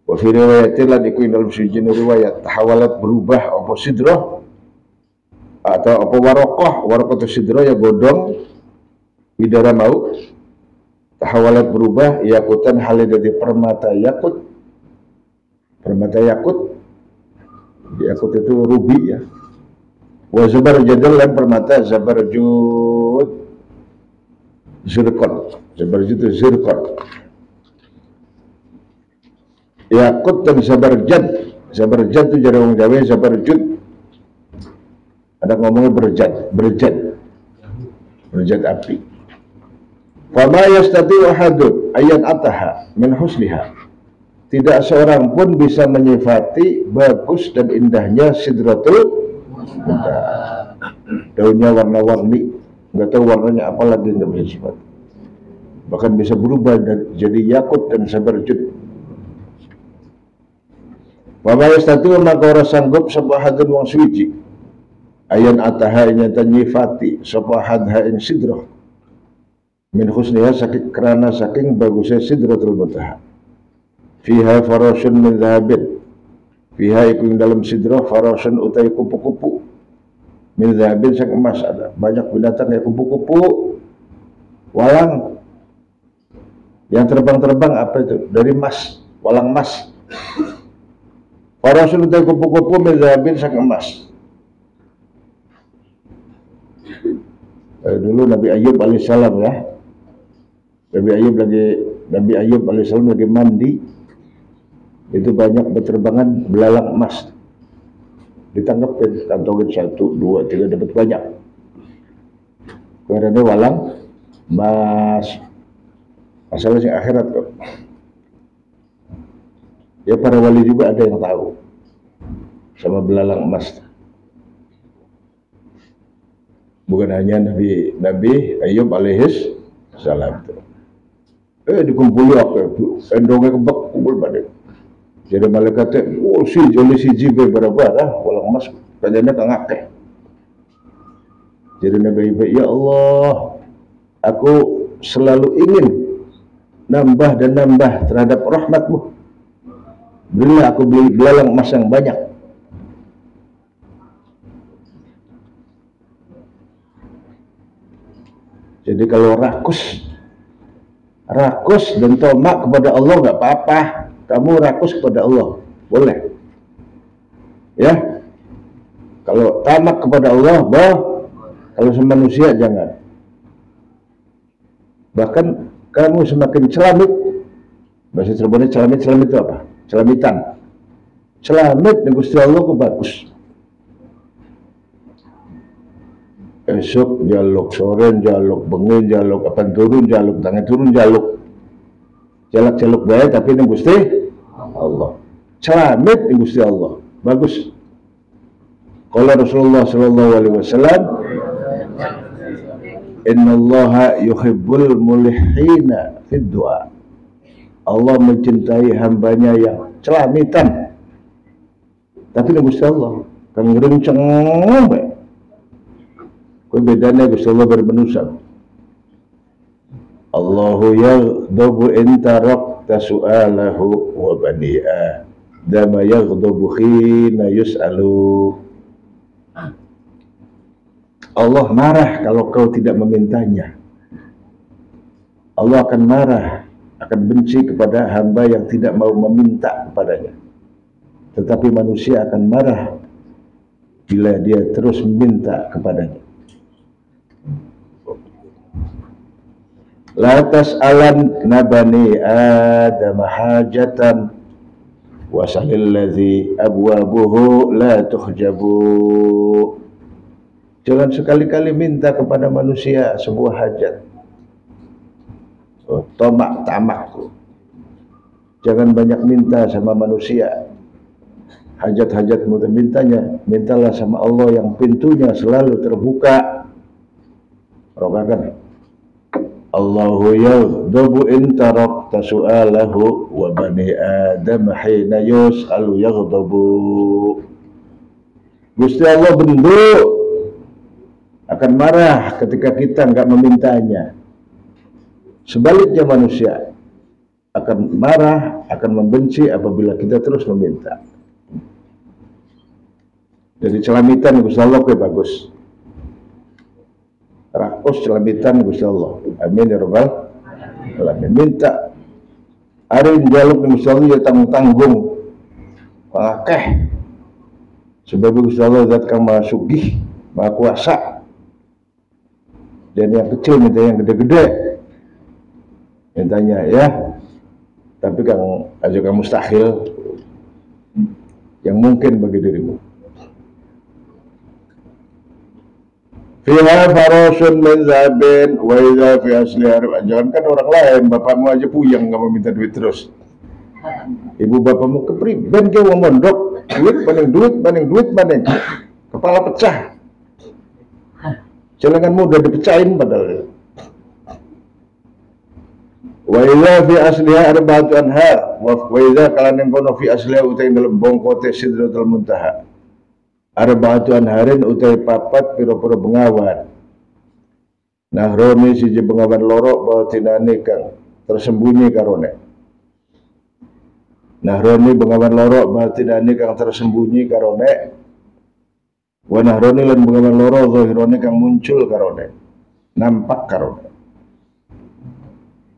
Wa fi riwayatin lan iku dalam sejene riwayat tahawalat berubah apa sidrah atau apa waraqah itu sidrah ya godong bidara mau tahawalat berubah yaqutan halid dari permata yakut yakut itu rubi ya. Wa zabarjadan lan permata zabarjud zirkon, zabarjud itu zirkon. Yakut dan zabarjad itu jadi orang Jawa zabarjud. Ada ngomongnya berjad api. Fama yastati ahadun ayat ataha min husniha. Tidak seorang pun bisa menyifati bagus dan indahnya sidratul muntaha. Daunnya warna-warni, nggak tahu warnanya apa lagi, nggak bisa sifat. Bahkan bisa berubah jadi yakut dan zabarjud. Wa yastati maka ora sanggup sapa hadun wong suci ayan ataha nyata nyifati sapa hadha ing sidrah min husniha saking bagusnya sidratul muntaha. Fiha farasyun min dhahabin, fiha iku dalam sidrah farasyun utai kupu-kupu min dhahabin sang emas. Ada banyak binatang kayak kupu-kupu walang yang terbang-terbang apa itu dari emas, walang emas. Farasyun utai kupu-kupu min dhahabin sang emas. Dulu Nabi Ayub alaihissalam ya, Nabi Ayub alaihissalam lagi mandi, itu banyak berterbangan belalang emas, ditangkapin, kantongin 1, 2, 3 dapat banyak. Karena walang emas, masalah yang akhirat kok. Ya para wali juga ada yang tahu sama belalang emas. Bukan hanya Nabi Ayub alaihis salam itu. Dikumpuli apa itu? Endongnya kebak kumpul pada. Jadi malaikatnya, si jibe bara-bara, walang emas, kajanya kangake. Jadi Nabi Ayub, ya Allah, aku selalu ingin nambah dan nambah terhadap rahmatmu. Berilah aku beli belalang emas yang banyak. Jadi kalau rakus dan tomak kepada Allah nggak apa-apa. Kamu rakus kepada Allah, boleh. Ya. Kalau tamak kepada Allah, kalau sama manusia jangan. Bahkan kamu semakin celamit, bahasa Cirebonnya celamit itu apa? Celamitan. Celamit dengan Gusti Allah kok bagus. Esok jaluk, sore jaluk, bengi jaluk, kapan turun jaluk, tangan turun jaluk. Jaluk baik tapi ini Gusti Allah. Celamit ini Gusti Allah. Bagus. Qala Rasulullah sallallahu alaihi wasallam, "Innallaha yuhibbul mulihina fid du'a." Allah mencintai hambanya yang celamitan. Tapi ini Gusti Allah kan ngerenceng baik. Kau bedanya Gusti Allah bermanusia. Allahu yaghdabu in tarakta su'alahu wa bani'a dama yaghdabu khina yus'alu. Allah marah kalau kau tidak memintanya. Allah akan marah, akan benci kepada hamba yang tidak mau meminta kepadanya. Tetapi manusia akan marah bila dia terus meminta kepadanya. La tas'alan nabani Adam hajatan wasalil ladzi abwabuhu la tuhjabu. Jangan sekali-kali minta kepada manusia sebuah hajat. Tomak tamak. Jangan banyak minta sama manusia. Hajat-hajatmu mintanya, mintalah sama Allah yang pintunya selalu terbuka. Rokakan. Allahu yaghdabu in tarakta su'alahu wa bani Adam hina yus'alu yaghdabu. Gusti Allah bentuk akan marah ketika kita enggak memintanya. Sebaliknya manusia akan marah, akan membenci apabila kita terus meminta. Jadi celamitan Gusti Allah bagus. Rakus celamitan Gusti Allah. Amin ya rabbal alamin. Minta ari njaluk Gusti Allah ya tanggung pakeh. Sebab Gusti Allah zat kang maha sugih, maha kuasa. Dan yang kecil minta yang gede-gede. Mintanya ya. Tapi kang aja mustahil yang mungkin bagi dirimu. Fiha farasun min zabin wa idza fi asliha. Jangan kan orang lain, bapakmu aja puyeng nggak mau minta duit terus. Ibu bapakmu kepriben ke wong mondok, duit banding. Kepala pecah. Celenganmu udah dipecahin padahal. Wa idza fi asliha arba'atu anhar wa idza kalan kono fi asliha utai dalam bongkote sidratul muntaha. Arba'atu anharin utai papat piro-piro bengawan. Nahroni siji bengawan loro batinane kang tersembunyi karone. Nahroni bengawan loro batinane kang tersembunyi karone. Wa nahroni lan bengawan loro zahirone kang muncul karone. Nampak karone.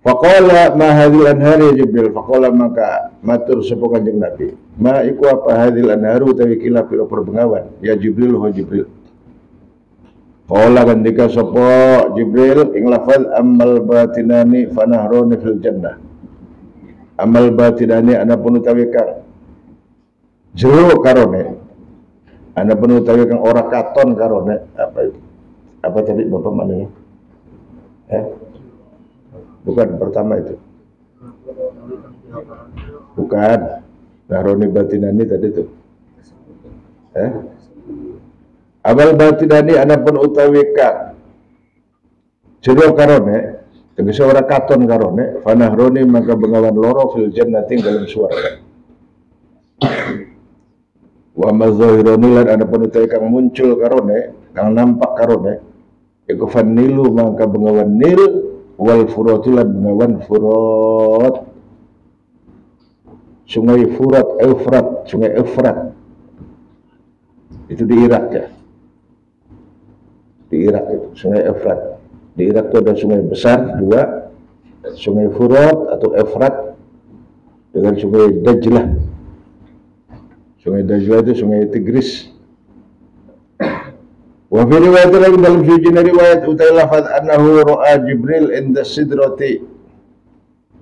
Faqala ma hadhil anhari Jibril. Faqala maka matur sapa Kanjeng Nabi. Ma iku apa hadhil anharu utawi kila pira-pira bengawan. Ya Jibril ho Jibril. Qala kandika sapa Jibril ing lafaz amal batinani fanahroni fil jannah. Amal batinani anapun utawi kang jero karone. Anapun utawi kang ora katon karone. Apa itu? Apa tadi Bapak maneh? Bukan pertama itu. Bukan. Nahroni batinani tadi itu. Amal batinani anapun utawi kang jero karone, tegese ora katon karone, fanahroni maka bengawan loro fil jannati dalam swarga. Wa mazahironi lan anapun utawi kang muncul karone, kang nampak karone, iku fanilu maka bengawan nil wal furatulan bengawan furat. Sungai Efrat, sungai Efrat itu di Irak ya. Di Irak itu sungai Efrat. Di Irak itu ada sungai besar dua, sungai Furat atau Efrat dengan sungai Dajlah. Sungai Dajlah itu sungai Tigris. Wa fi riwayat lain dalam suci riwayat utai lafaz annahu ra'a Jibril inda sidrati.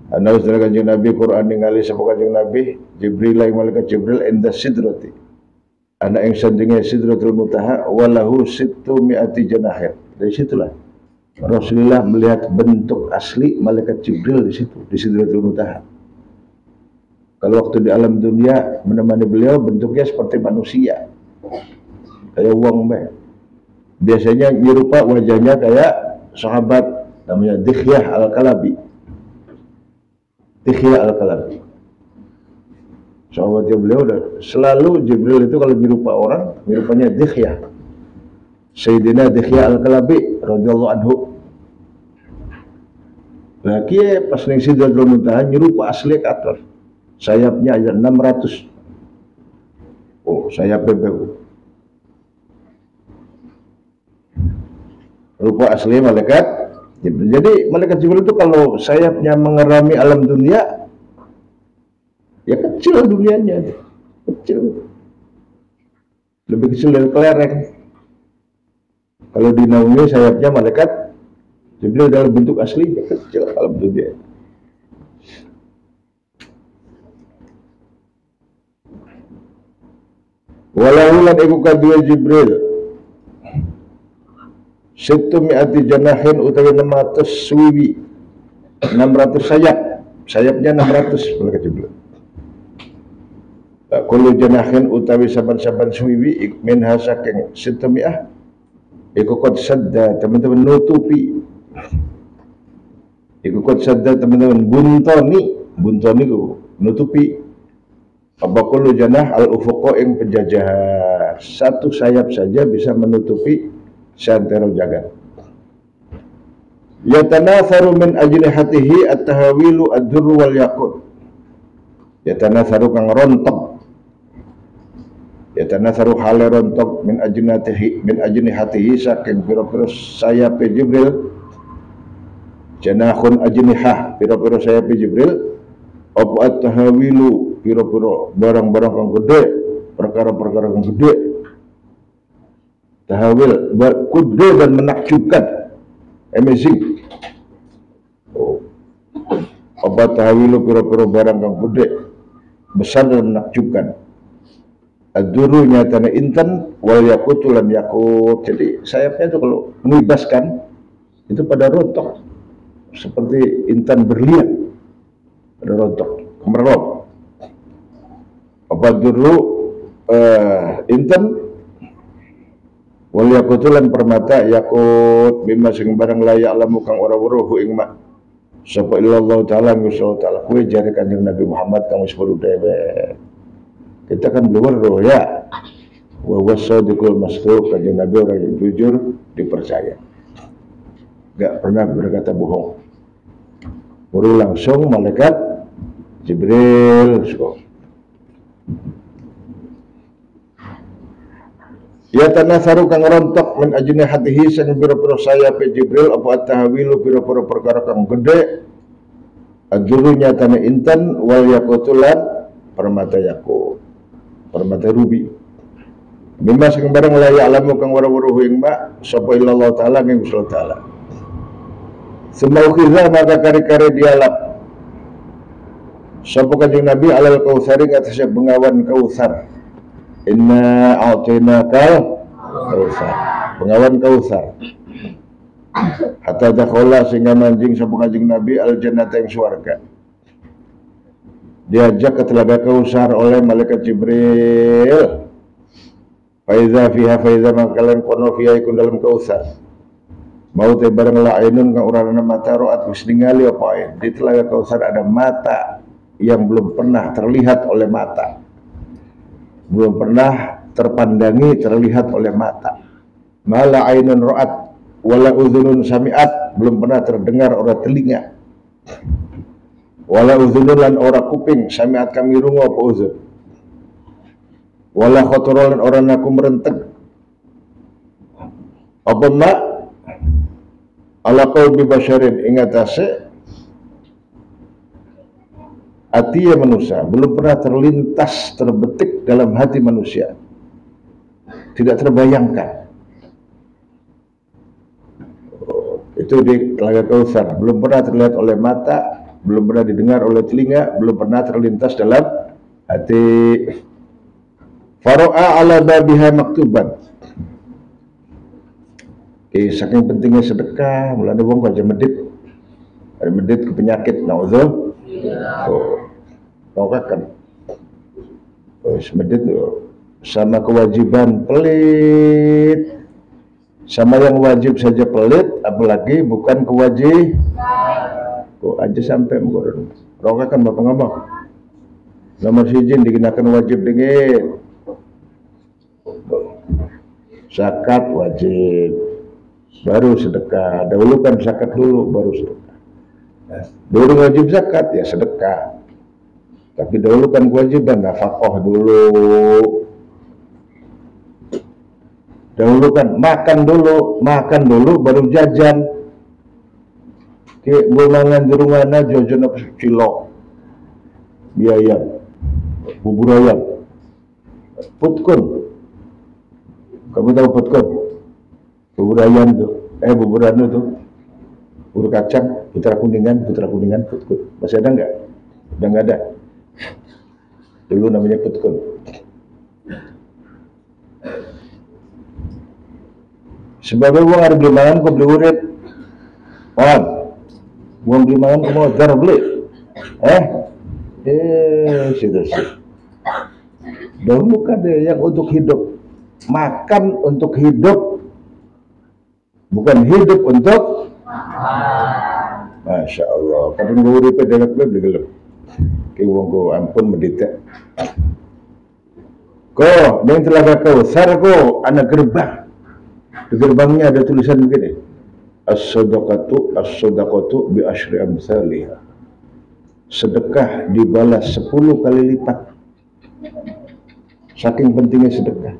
Ana usah Kanjeng Nabi Quran ningali sapa Kanjeng Nabi Jibril lan malaikat Jibril inda sidrati. Ana ing sandinge sidratul muntaha walahu sittu mi'ati janahir. Dari situlah Rasulullah melihat bentuk asli malaikat Jibril di situ, di sidratul muntaha. Kalau waktu di alam dunia menemani beliau bentuknya seperti manusia. Kayak wong meh. Biasanya nyerupa wajahnya kayak sahabat namanya Dikhyah al-Kalabi. Dikhyah al-Kalabi. Sahabatnya beliau selalu Jibril itu kalau nyerupa orang, nyerupanya Dikhyah. Sayyidina Dikhyah al-Kalabi radhiyallahu anhu. Nah, kia pas ning Sidratul Muntaha nyerupa asli kator. Sayapnya aja 600. Oh, sayap bebek. Rupa asli malaikat Jibril. Jadi malaikat Jibril itu kalau sayapnya mengerami alam dunia, ya kecil dunianya, kecil, lebih kecil dari kelereng. Kalau dinaungi sayapnya malaikat Jibril dalam bentuk asli kecil alam dunia. Walau lan iku kadua Jibril Situmi'ati janahin utawi 600 suwiwi, 600 sayap, sayapnya 600 malaikat Jibril. Kullu janahin utawi saban-saban suwiwi minha saking situmi'ah iku qad sadda teman-teman nutupi, iku qad sadda teman-teman buntoni ku nutupi apa kullu janah al ufuqa ing penjajahan. Satu sayap saja bisa menutupi seantero jagat. Yatanatharu min ajnihatihi at-tahawilu ad-durru wal yaqut. Yatanatharu kang rontok, yatanatharu hale rontok min ajnihatihi saking pira-pira sayape Jibril. Janahun ajnihah pira-pira sayape Jibril apa at-tahawilu pira-pira barang-barang kang gede, perkara-perkara kang gede. Tahawil gede dan menakjubkan, amazing. Apa tahawilu pira-pira barang kang gede, besar dan menakjubkan. Ad-duru nyatane intan wal yaqutu lan yakut. Jadi sayapnya itu kalau mengibaskan itu pada rontok seperti intan berlian, pada rontok kemerlop. Apa dulu intan wal yaqutulan permata yakut bima sing barang layak lamu kang ora weruh ing mak sapa illallah taala ngusul taala kuwi jare Kanjeng Nabi Muhammad kang wis dewe. Kita kan belum weruh ya. Wa wasadiqul masduq, Kanjeng Nabi orang yang jujur dipercaya. Enggak pernah berkata bohong. Baru langsung malaikat Jibril ya tanatharu kang rontok min ajnihatihi sang pira-pira sayape Jibril apa at-tahwilu pira-pira perkara kang gede ad-duru nyatane intan wal yaqutulan permata yakut permata rubi mimma sing barang layak alamu kang wara-waruh ing mak sapa illallah taala ing Gusti taala semau khiza maka kare-kare dialap sapa Kanjeng Nabi alal kautsari ngatasé bengawan kautsar. Inna a'tainaka kautsar, pengawan kautsar. Hatta dakhala sehingga manjing sapa Kanjeng Nabi al jannata ing swarga. Diajak ke telaga Kautsar oleh malaikat Jibril. Faiza fiha faiza mangkalan kono fiha iku dalam Kautsar. Mau te bareng la'inun kang ora ana mata roat wis ningali apa ae. Di telaga Kautsar ada mata yang belum pernah terlihat oleh mata. Belum pernah terpandangi, terlihat oleh mata. Mala ainun ra'at wala udhunun sami'at, belum pernah terdengar ora telinga. Wala udhunun lan ora kuping, sami'at kami rungo apa udhun. Wala khotorol lan ora naku merenteg. Apa ma ala qalbi basyarin ingatase hati manusia belum pernah terlintas terbetik dalam hati manusia, tidak terbayangkan. Itu di Telaga Kautsar belum pernah terlihat oleh mata, belum pernah didengar oleh telinga, belum pernah terlintas dalam hati. Faro'a ala babiha maktuban. Saking pentingnya sedekah, mulane wong aja medit ke penyakit naudzubillah. Kan medit sama kewajiban pelit, sama yang wajib saja pelit, apalagi bukan kewajiban. Kok aja sampai mengurun rokakan bapak ngomong nomor sijin digunakan wajib dingin zakat wajib baru sedekah, dahulukan zakat dulu baru sedekah. Dulu wajib zakat ya sedekah, tapi dahulukan kewajiban nafkah dulu. Dahulukan makan dulu baru jajan. Ki mangan di rumahna jajan apa cilok, biaya, bubur ayam, putkun. Kamu tahu putkun? Bubur ayam tuh, bubur anu tuh. Bubur kacang, putra kuningan, putkun. Masih ada nggak? Udah nggak ada. Dulu namanya putkun. Sebabnya uang ada beli mangan kau beli urip. Paham? Uang beli mangan kau mau dar beli. Sudah sih. Dahulu kan ada yang untuk hidup. Makan untuk hidup. Bukan hidup untuk Masya Allah. Kadang gue urip dewek beli gelap. Ki wong ko ampun medite. Ko, ning telaga Kautsar ko anak gerbang. Di gerbangnya ada tulisan begini. As-shadaqatu bi asyri amsalihha. Sedekah dibalas 10 kali lipat. Saking pentingnya sedekah.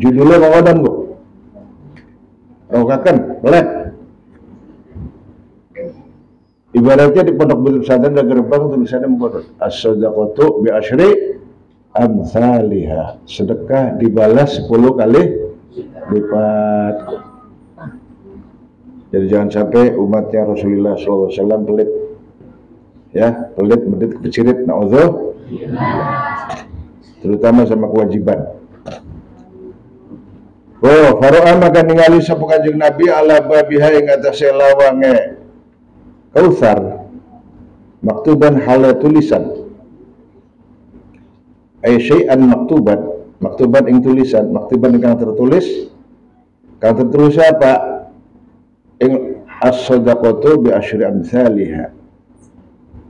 Judulnya kawadan kok. Rokakan, boleh. Ibaratnya di pondok pesantren ada gerbang tulisannya mengkodok as-shadaqatu bi asyri amsalihha. Sedekah dibalas 10 kali lipat. Jadi jangan sampai umatnya Rasulullah SAW pelit, ya, pelit, medit, kecirit, na'udzuh, terutama sama kewajiban. Oh, faro'a maka ningali sapa Kanjeng Nabi ala babiha ing atase lawange Kautsar maktuban hala tulisan. Ai syai'an maktuban ing tulisan, maktuban ingkang tertulis. Kang tertulis apa? Ing as-shadaqatu bi asyri amsalihha.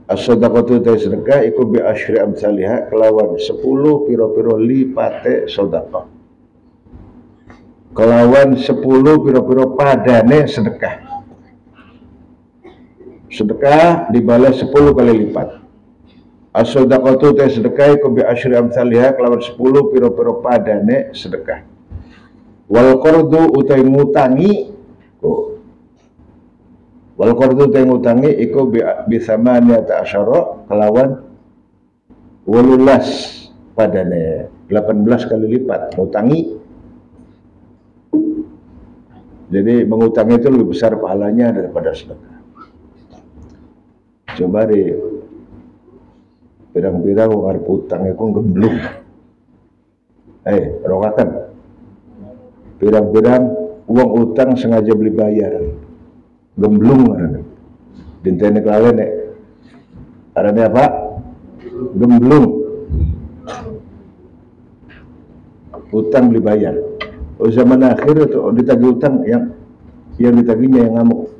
As-shadaqatu ta sedekah iku bi asyri amsalihha kelawan 10 pira-pira lipate sedekah. Kelawan 10 pira-pira padane sedekah. Sedekah dibalas 10 kali lipat. As-shadaqatu ta sedekah iku bi asyri amsalihha kelawan 10 pira-pira padane sedekah. Wal qardu utai ngutangi wal qardu utai ngutangi iku bisa maniyata asyara kelawan 18 padane 18 kali lipat ngutangi. Jadi mengutangi itu lebih besar pahalanya daripada sedekah. Coba deh pirang-pirang wong arep utang iku gemblung. Rokakan. Pirang-pirang uang utang sengaja beli bayar. Gemblung arane. Dintene kalian arane apa? Gemblung. Utang beli bayar. Oh, zaman akhir itu ditagih utang yang ditagihnya yang ngamuk.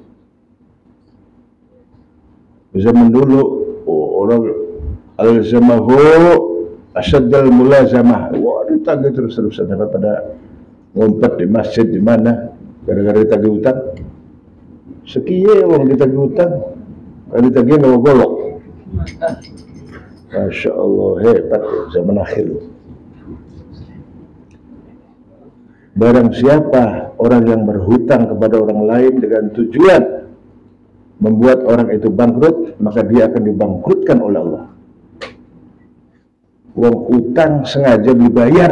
Zaman dulu orang al-zamahu asyaddal mulazamah. Wah, ditagih terus-terusan daripada ngumpet di masjid di mana gara-gara ditagih utang. Sekiye wong ditagih utang, kalau ditagih nggak golok. Masya Allah, hebat zaman akhir. Barang siapa orang yang berhutang kepada orang lain dengan tujuan membuat orang itu bangkrut, maka dia akan dibangkrutkan oleh Allah. Wong utang sengaja dibayar,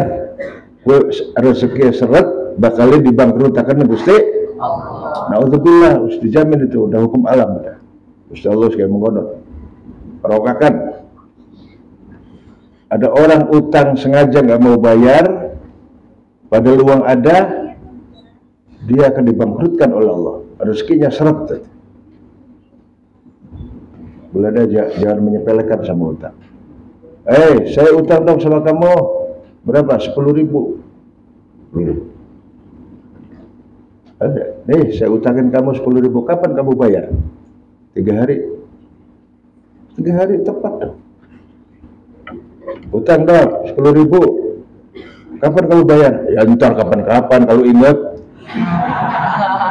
rezeki seret, bakalnya dibangkrutakan Gusti Allah. Na'udzubillah, harus dijamin itu, udah hukum alam. Gusti Allah sekali menggodok. Rokakan. Ada orang utang sengaja nggak mau bayar, padahal uang ada, dia akan dibangkrutkan oleh Allah. Rezekinya seret. Belanda jangan menyepelekan sama utang. Saya utang dong sama kamu berapa? 10.000. Ada. Nih, saya utangin kamu 10.000. Kapan kamu bayar? 3 hari. 3 hari tepat dong. Utang dong 10.000. Kapan kamu bayar? Ya entar kapan-kapan kalau ingat.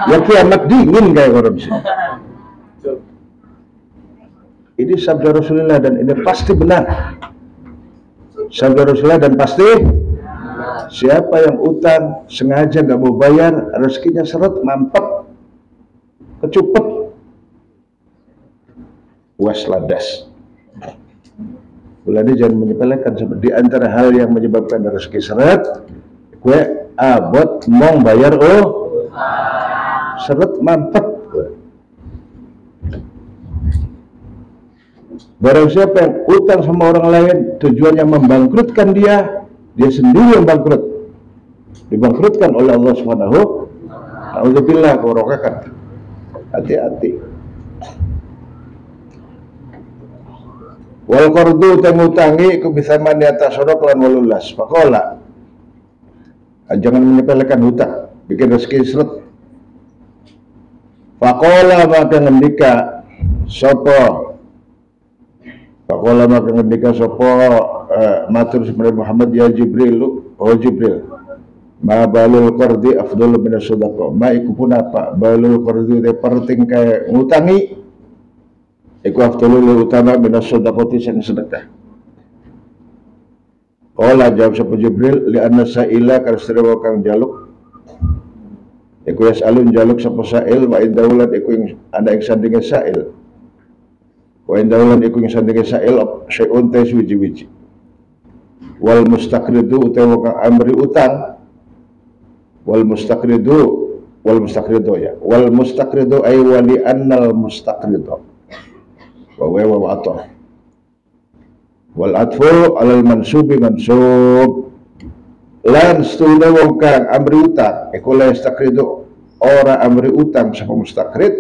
Ya kiamat dingin kayak orang sini. Ini sabda Rasulullah dan ini pasti benar. Sabda Rasulullah dan pasti siapa yang utang sengaja nggak mau bayar, rezekinya seret, mampet, kecupet, wasladas. Belanda jangan menyepelekan. Di antara hal yang menyebabkan rezeki seret, kue abot mong bayar seret, mampet. Barang siapa yang utang sama orang lain tujuannya membangkrutkan dia sendiri yang bangkrut, dibangkrutkan oleh Allah Subhanahu wa Alhamdulillah korokakan. Hati-hati. Wal qardu tangutangi ku bisa man di atas sodok lan walulas. Pakola. Jangan menyepelekan hutang, bikin rezeki seret. Pakola maka ngendika sopo. Pakola maka ngendika sopo matur sebenarnya Muhammad ya Jibril, oh Jibril. Ma balul qardi afdalu min as-sadaqah. Ma iku pun apa? Balul qardi te perting kaya ngutangi. Iku afdalu utama min as-sadaqati sing sedekah. Qala jawab sapa Jibril li anna sa'ila karena kang jaluk. Iku yasalun jaluk sapa sa'il wa indaulan iku ing ana ing sandinge sa'il. Wa indaulan iku ing sandinge sa'il syai'un ta suwi-wiji. Wal mustaqridu utawa kang amri utang. Wal mustaqridu ya. Wal mustaqridu ay wali annal mustaqridu. Wa atau. Wal atfu alal mansubi mansub. Lan stuna wong kang amri utang iku la yastaqridu ora amri utang sapa mustaqrid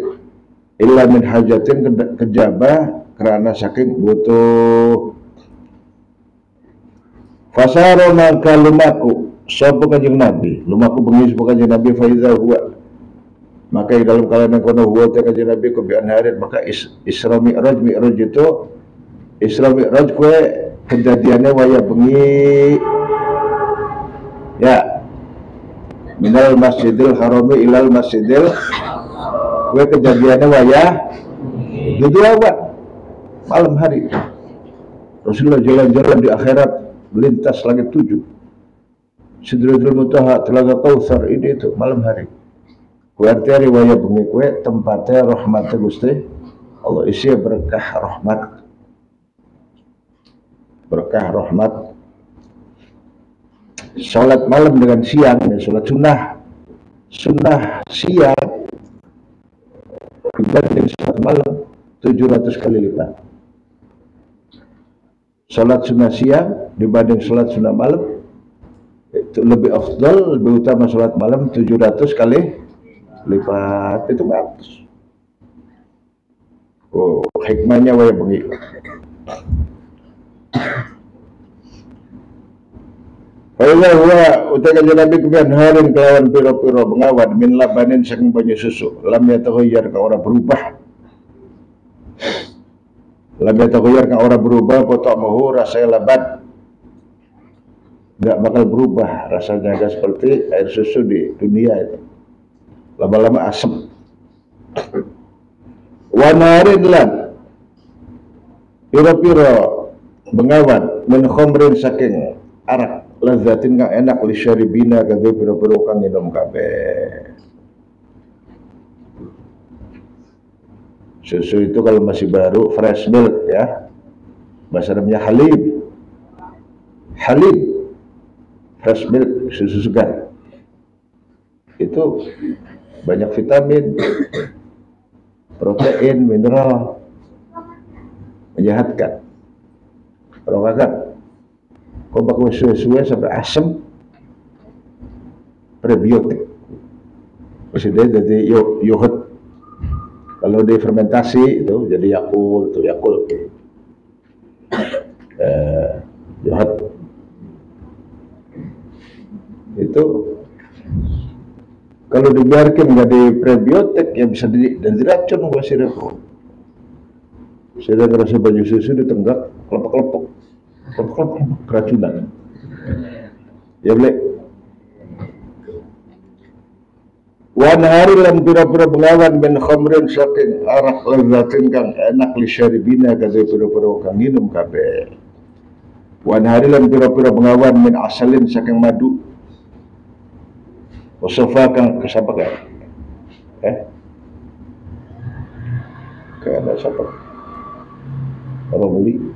illa min hajatin kejaba karena saking butuh. Fasara maka lumaku sapa kanjeng Nabi, lumaku bengi sapa kanjeng Nabi faiza huwa. Maka di dalam kalangan kono huwa ta kanjeng Nabi ku bi anharin, maka Isra Mi'raj itu Isra Mi'raj kue kejadiannya waya bengi ya minal masjidil harami ilal masjidil kue kejadiannya waya itu awal malam hari. Rasulullah jalan-jalan di akhirat melintas langit 7 Sidratul Muntaha, Telaga Kautsar, ini itu malam hari. Kue artinya riwayat bengi kue tempatnya rahmatnya Gusti Allah, isi berkah rahmat. Berkah rahmat. Salat malam dengan siang, ya, salat sunnah siang dibanding salat malam 700 kali lipat. Salat sunnah siang dibanding salat sunnah malam itu lebih afdal, lebih utama salat malam 700 kali lipat. Itu bagus. Oh, hikmahnya waya bengi. Faiza huwa utai kanjeng Nabi kebian harin kelawan piro-piro bengawan min labanin saking banyu susu lam yataghayyar ka ora berubah. Lam yataghayyar ka ora berubah potamahu rasa laban. Enggak bakal berubah rasanya, agak seperti air susu di dunia itu. Lama-lama asam. Wanarin lan piro-piro bengawan min khomrin saking arak lazatin kang enak li syaribina kabeh piro-piro kang minum kabeh. Susu itu kalau masih baru fresh milk ya. Bahasa Arabnya halib. Fresh milk, susu segar. Itu banyak vitamin, protein, mineral, menyehatkan. Kalau kagak, kau bakal suwe-suwe sampai asam, prebiotik. Maksudnya jadi yogurt. Kalau difermentasi itu jadi Yakult, yogurt. Itu kalau dibiarkan jadi prebiotik ya bisa jadi racun buat siripku. Saya ngerasa baju susu ditenggak kelompok keracunan. Ya boleh. Wan hari lan pira-pira bengawan ben khamrin saking arak lazatin kang enak li syaribina kadhe pira-pira kang minum kabeh. Wan hari lan pira-pira bengawan min asalin saking madu. Wasofa kang kesapa kan? Kayak ada siapa?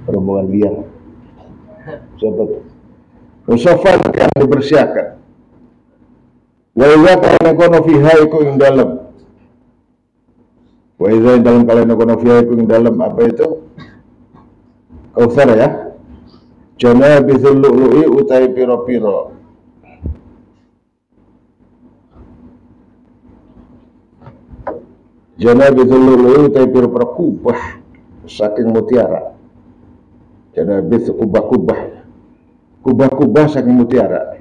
Rombongan liar. Siapa tuh? Wasofa yang dibersiakan. Wa idza kana kono fiha iku ing dalem. Wa idza dalam kalian kono fiha iku ing dalem apa itu? Kautsar ya. Jana bizul lu'lu'i utai piro-piro. Janabitul lu'lu'i utai pira-pira kubah saking mutiara. Janabit kubah saking mutiara.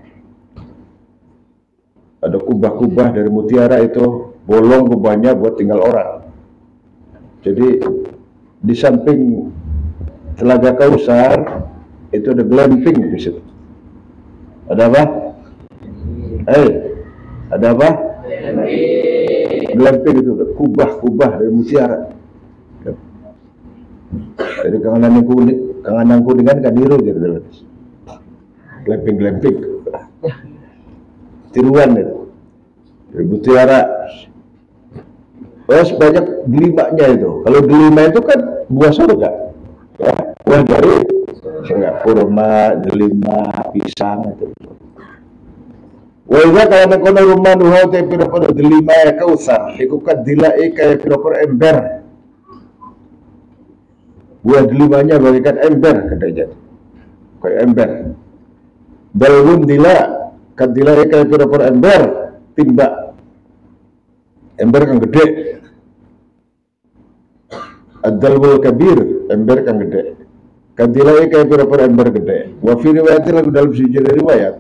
Ada kubah-kubah dari mutiara itu bolong kubahnya buat tinggal orang. Jadi di samping Telaga Kausar itu ada glamping di situ. Ada apa? Ada apa? Glamping itu kubah-kubah dari mutiara. Dari kanganan kuningan kan biru gitu. Glamping. Tiruan itu. Dari mutiara. Terus banyak delimanya itu. Kalau delima itu kan buah surga. Ya, buah dari kurma, delima, pisang itu. Wajah kalau nak kono rumah duha te pira-pira delima ya Kausar, iku kad dilai kaya pira-pira ember. Buah delimanya bagaikan ember katanya. Kayak ember. Dalun dila kad dilai kaya pira-pira ember, timba. Ember kan gede. Ad-dalwul kabir, ember kan gede. Kad dilai kaya pira-pira ember gede. Wa fi riwayatin lagu dalam sejarah riwayat.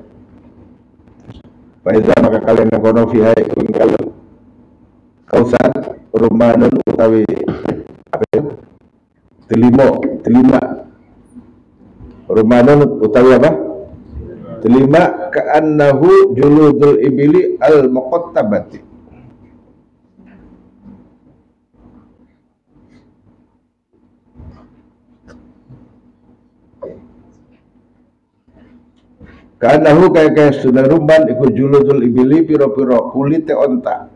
Faiza maka kalian nakono fiha iku ingkang Kausar rumanan utawi apa itu? Telima. Rumanan utawi apa? Telima ka'annahu juludul ibili al-muqattabati. Kanahu kaya sudah rumban iku juludul ibili piro-piro kulite onta.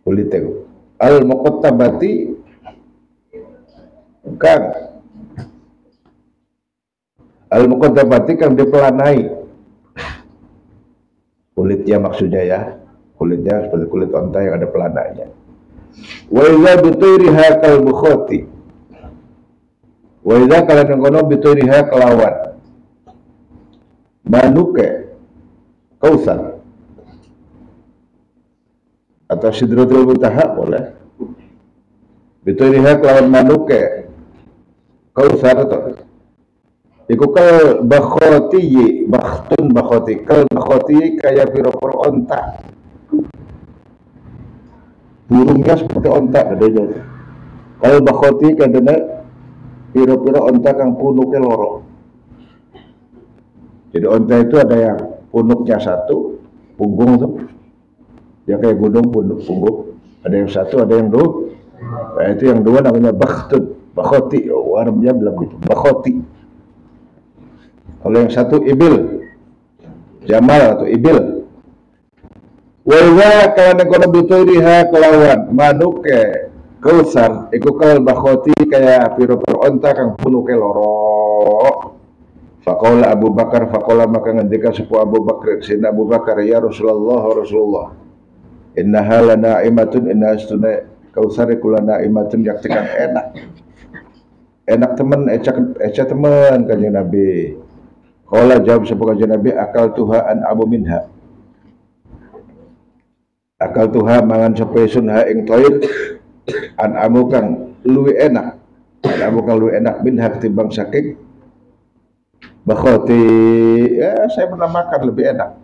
Kulite al muqattabati kang al muqattabati kang dipelanai. Kulitnya maksudnya ya. Kulitnya seperti kulit onta yang ada pelanainya. Wa idza bituiriha kal bukhati. Wa idza kalian ngono bituriha kelawan manuke Kausar atau Sidratul Muntaha boleh. Bituriha kelawan manuke Kausar atau iku kal bakhoti bakhtun bakhoti kal bakhoti kaya piro-piro onta. Burungnya seperti onta kadanya. Kal bakhoti kadanya piro-piro onta kang punuknya loro. Jadi onta itu ada yang punuknya satu, punggung tuh. Ya kayak gunung punggung. Ada yang satu, ada yang dua. Nah, itu yang dua namanya bakhoti. Arabnya bilang gitu, bakhoti. Kalau yang satu ibil, jamal atau ibil. Wa kana kono bituriha kelawan manuke Kausar iku kal bakhoti kaya piro-piro onta kang punuke loro. Faqala Abu Bakar maka ngendika sepuh Abu Bakar sina Abu Bakar ya Rasulullah. Innaha lana'imatun inna astuna Kausar iku lana'imatun yaktikan enak. Enak temen eca temen kanjeng Nabi. Qala jawab sepuh kanjeng Nabi akal tuhaan abu minha. Akal tuha mangan sepesun ha ing toir an amu kang luwi enak bin hak timbang saking bakhoti. Ya saya pernah makan lebih enak.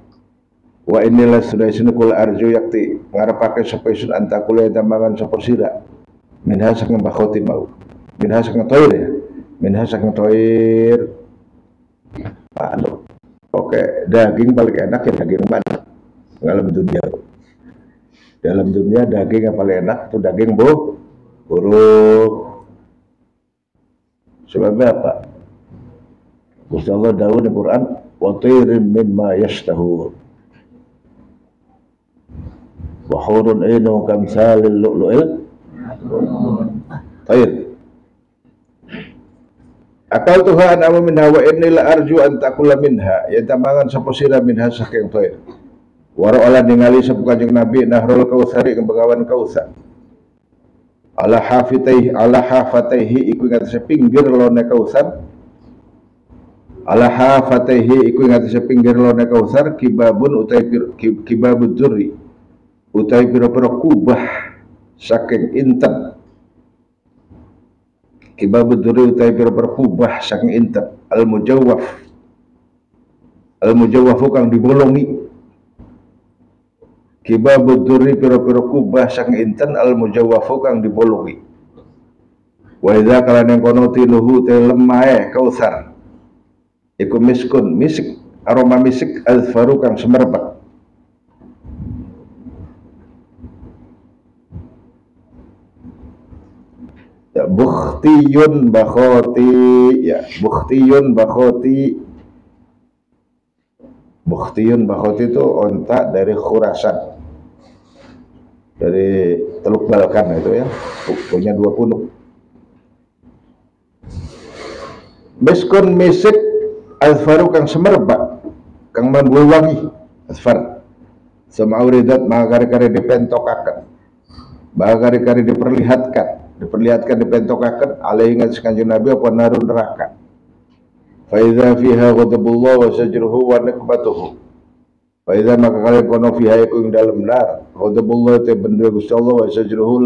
Wa inilah sudah sinukul arju yakti ngarepake sepesun antakul yang mangan sapa sira minha saking bakhoti mau minha saking toir ya minha saking toir. Oke, daging paling enak ya daging mana dalam dunia daging yang paling enak itu daging burung. Sebabnya apa? Gusti Allah dawuh di Quran, wa tayrin mimma yashtahun. Wa hurun 'ainun kamsalil lu'lu'il. Tayr. Akal Tuhan amu minha wa inni la arju an takula minha. Ya tamangan sapa sira minha saking tayr. Waro ala ningali sapa Kanjeng Nabi nahrul Kausari kang begawan Kausar. Ala hafataihi iku ngatese pinggir lone Kausar. Ala hafataihi iku ngatese pinggir lone Kausar kibabun utai kibabud dzurri. utawi pira-pira kubah saking inten. Kibabud duri utawi pira-pira kubah saking inten. Al-mujawwafu kang dibolongi. Kibabud duri pira-pira kubah saking inten al-mujawwafu kang dibolongi. Wa idza kalane kono tinuhu te lemahe kautsar. Iku miskun misik aroma misik azfaru kang semerbak. Ya, bukhtiyun bakhoti, ya bukhtiyun bakhoti. Bukhtiyun bakhoti itu onta dari Khurasan, dari Teluk Balkan itu ya, punya 2 punuk. Miskun misik azfaru kang semerbak, kang membuai wangi azfar. Semauridat magari-kari dipentokaken, magari-kari diperlihatkan dipentokaken alaihi ngatas Kanjeng Nabi apa narun neraka. Fa idza fiha ghadabullah wa sajruhu wa nikmatuhu. Fa idza maka kalian kono fiha iku ing dalem nar ghadabullah te benda Gusti Allah wa sajruhu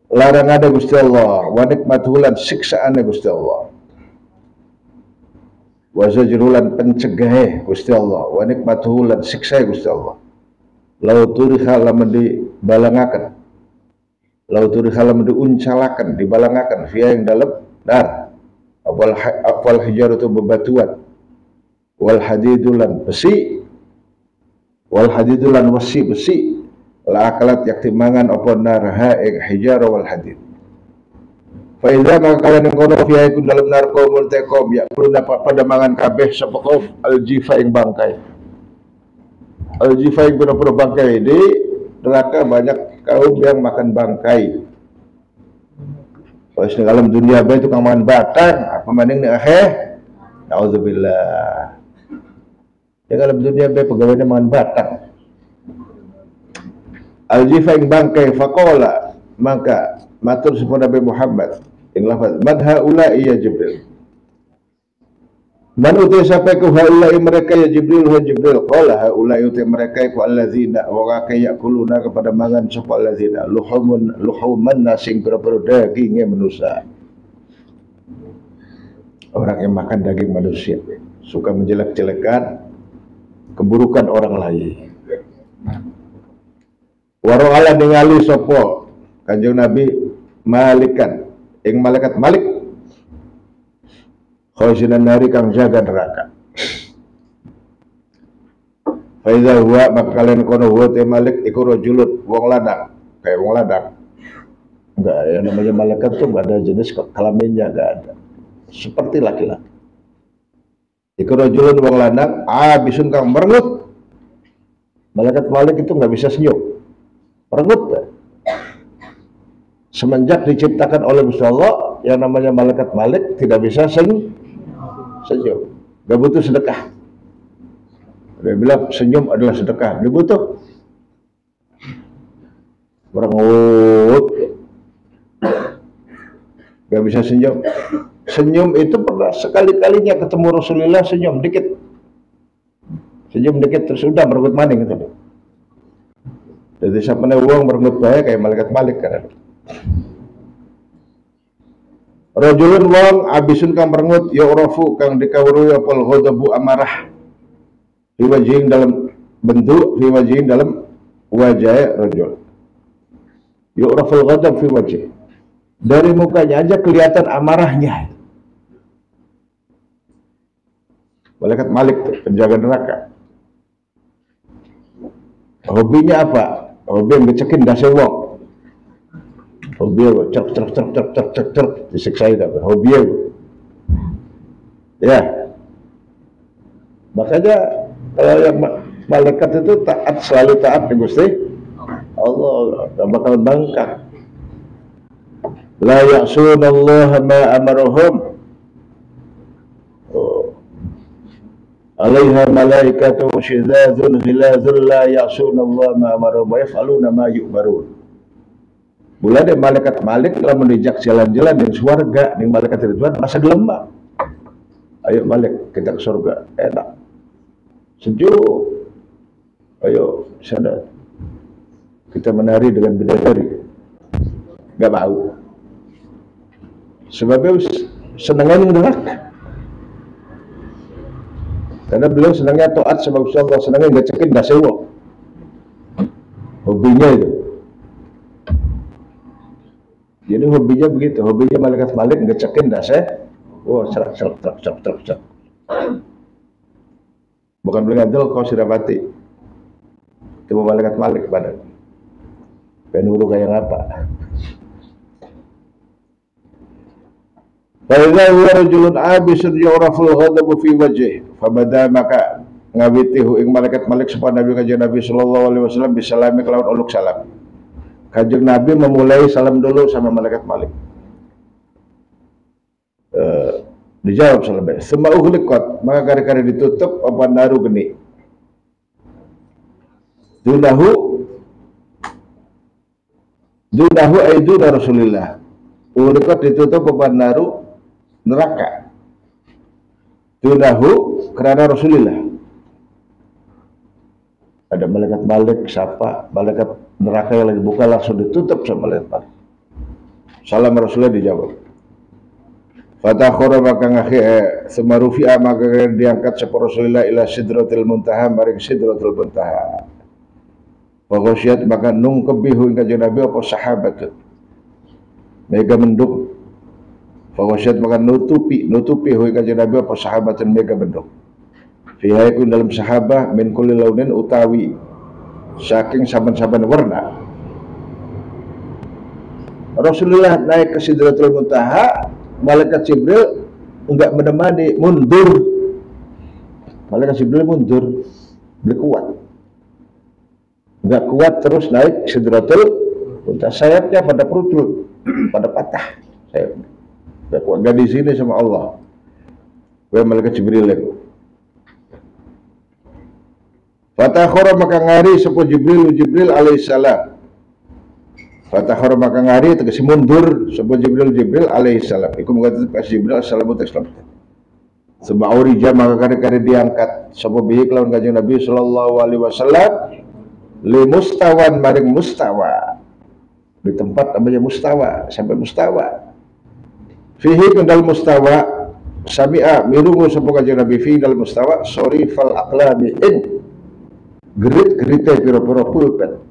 larang ada Gusti Allah wa nikmatuhu lan siksaane Gusti Allah. Wa sajruhu lan pencegahe Gusti Allah wa nikmatuhu lan siksae Gusti Allah. Lau turiha lamun dibalangaken, lau turiha lamun diuncalaken, dibalangaken fiha ing dalem nar wal hijaratu bebatuan wal hadidulan besi wal hadidulan besi la akalat yak timangan apa narha ing hijar wal hadid. Fa idza maka kalian kono fiha iku dalem nar qaumul taqom ya kuluna pada mangan kabeh sapa qaum al jifa ing bangkai. Al jifa ing pura-pura bangkai di neraka banyak kaum yang makan bangkai. Pas di alam dunia bae tukang mangan batang, apa maning nih naudzubillah. Di alam dunia bae pegawainya mangan batang. Al-jifa ing bangkai faqala maka matur sapa Nabi Muhammad ing lafaz man haula ya Jibril. Man utai sampai ku haula mereka ya Jibril wa Jibril qala haula utai mereka ku allazina wa yakuluna kepada mangan sapa allazina luhuman nasing pira-pira dagingnya manusia. Orang yang makan daging manusia suka menjelek-jelekan keburukan orang lain. Warung ala ningali sapa Kanjeng Nabi malikan ing malaikat Malik khazinan nari kang jaga neraka. Faiza huwa maka kalian kono huwa te Malik iku rajulun wong ladang, kayak wong ladang. Enggak, yang namanya malaikat tuh enggak ada jenis kelaminnya, enggak ada. Seperti laki-laki. Iku rajulun wong ladang abisun kang merengut. Malaikat Malik itu enggak bisa senyum. Merengut. Semenjak diciptakan oleh Gusti Allah, yang namanya malaikat Malik tidak bisa senyum, gak butuh sedekah. Dia bilang senyum adalah sedekah, dia butuh merengut, gak bisa senyum. Senyum itu pernah sekali-kalinya ketemu Rasulullah senyum dikit, terus udah merengut maning gitu. Jadi siapa nih uang merengut baik kayak malaikat Malik kan. Rajulun wong abisun kang merengut ya urafu kang dikawruhi apal ghadabu amarah fi wajhin dalam bentuk fi wajhin dalam wajah rajul. Ya uraful ghadab fi wajhi. Dari mukanya aja kelihatan amarahnya. Malaikat Malik tuh, penjaga neraka. Hobinya apa? Hobi ngecekin dasi wong. Hobi aku cek disiksa itu apa? Hobi aku. Ya. Makanya kalau yang malaikat itu taat, selalu taat di Gusti Allah, gak bakal bangkang. La ya'sunallaha ma amaruhum. Alaiha malaikatu syidadzun ghiladzun la ya'sunallaha ma amaruhum wa yaf'aluna ma yu'marun. Mulai dari malaikat Malik telah menijak jalan-jalan di surga, di malaikat Ridwan masa gelombang. Ayo Malik kita ke surga, enak, sejuk. Ayo sana kita menari dengan bidadari, nggak mau. Sebabnya senangnya neraka. Karena beliau senangnya taat sama Gusti Allah, senangnya nggak cekin nggak sewa. Hobinya itu. Jadi hobinya begitu, hobinya malaikat Malik nggak cekin nggak sewa. Oh, serak. Bukan beli ngadil kau sirapati. Itu malaikat Malik pada. Penuru kayak apa? Faiza huwa rajulun abisun yu'raful ghadabu fi wajhih. Fabada maka ngawitihu ing malaikat Malik supaya Nabi kanjeng Nabi sallallahu alaihi wasallam bisalami kelawan uluk salam. Kanjeng Nabi memulai salam dulu sama malaikat Malik. Dijawab salamnya. Sema ughliqat, maka kari-kari ditutup apa naru geni. Dunahu aiduna Rasulillah. Ughliqat ditutup apa naru neraka. Dunahu karena Rasulillah. Ada malaikat Malik, siapa? Malaikat neraka yang lagi buka langsung ditutup sama malaikat Malik. Salam Rasulullah dijawab. Fatakhara maka semarufi'a maka diangkat sapa Rasulullah ila sidratil muntaha maring sidratul muntaha. Wa ghasyat maka nungkebihu ing kanjeng Nabi apa sahabat. Mega mendung. Fa ghasyat maka nutupi hu ing kanjeng Nabi apa sahabat mega mendung. Fiha iku dalam sahabah min kulli launin utawi saking saben-saben warna. Rasulullah naik ke sidratul muntaha, malaikat Jibril enggak menemani, mundur. Malaikat Jibril mundur, beli kuat. Enggak kuat terus naik sidratul muntaha, sayapnya pada perut, pada patah sayapnya. Enggak kuat, enggak di sini sama Allah. Malaikat Jibril itu. Fatakhara maka ngari sapa Jibril alaihissalam. Fatakhara maka ngari tegese mundur sapa Jibril alaihissalam. Iku mengatakan pas Jibril assalamu alaikum. Sebauri jam maka kari-kari diangkat sapa bihi kelawan kanjeng Nabi sallallahu alaihi wasallam li mustawan maring mustawa. Di tempat namanya mustawa, sampai mustawa. Fihi kendal mustawa sami'a mirungu sapa kanjeng Nabi fi dal mustawa sorifal aqlami in gerit-gerite pira-pira pulpen.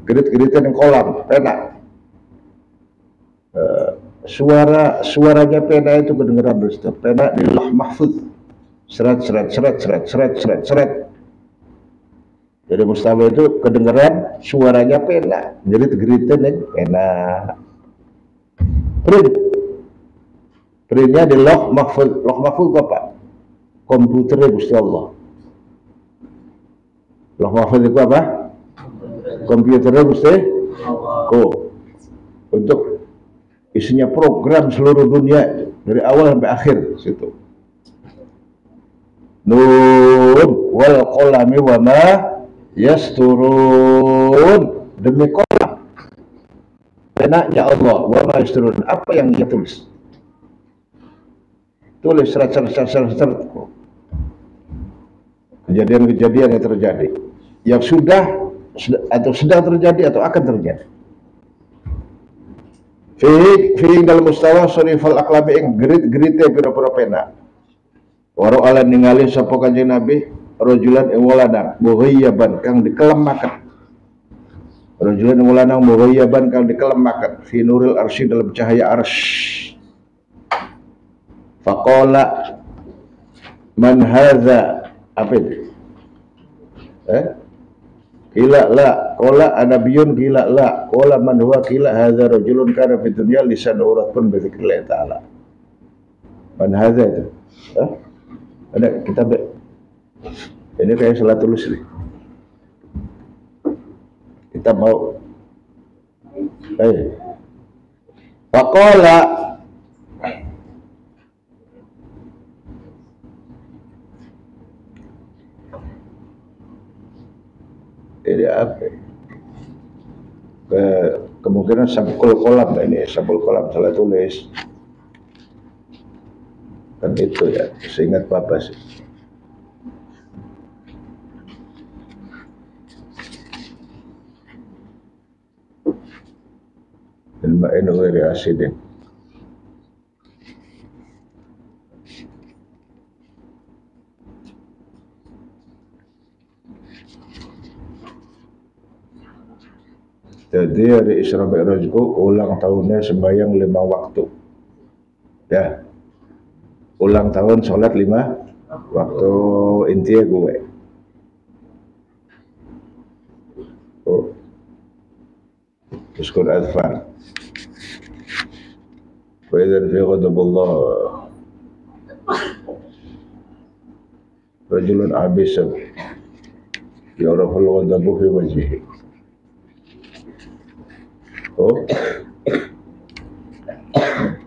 Gerit-gerite ning kolam pena. Suaranya pena itu kedengeran terus. Pena di Lauh Mahfuz. Seret. Jadi mustawa itu kedengeran suaranya pena. Gerit-gerite ning pena. Printnya di Lauh Mahfuz. Lauh Mahfuz apa? Komputernya Gusti Allah. Lauh Mahfuz itu apa? Komputernya Gusti Allah. Untuk isinya program seluruh dunia dari awal sampai akhir situ. Nun wal qalami wa ma yasturun, demi kolam penanya Allah wa ma yasturun, apa yang dia tulis seret kejadian-kejadian yang terjadi, yang sudah atau sedang terjadi atau akan terjadi. Fi dalam mustawa sorifal aklabi ing gerit-gerite pira-pira pena. Waro ala ningali sapa kanjeng Nabi rajulan ing waladang mughayyaban kang dikelemaken. Rajulan ing waladang mughayyaban kang dikelemaken fi nuril arsy dalam cahaya arsy. Faqala man hadza, apa itu? Kila la, kola anabiyun kila la, kola man huwa kila hadza rajulun kana fi dunya lisan uratun bi dzikrillah ta'ala. Man hadza itu. Ada kitab ini kayak salah tulis nih. Kita mau faqala ini apa? Kemungkinan sabul kolam ini, sabul kolam salah tulis. Kan itu ya, seingat Papa sih. ma'in ghairi asidin. Jadi hari Isra Mi'rajku ulang tahunnya sembahyang 5 waktu. Ya. Ulang tahun sholat 5 waktu intinya gue. Oh. Uskun adfan. Wa idzan fi ghadabullah rajulun abisan yaraful ghadabu fi wajhihi. Oh,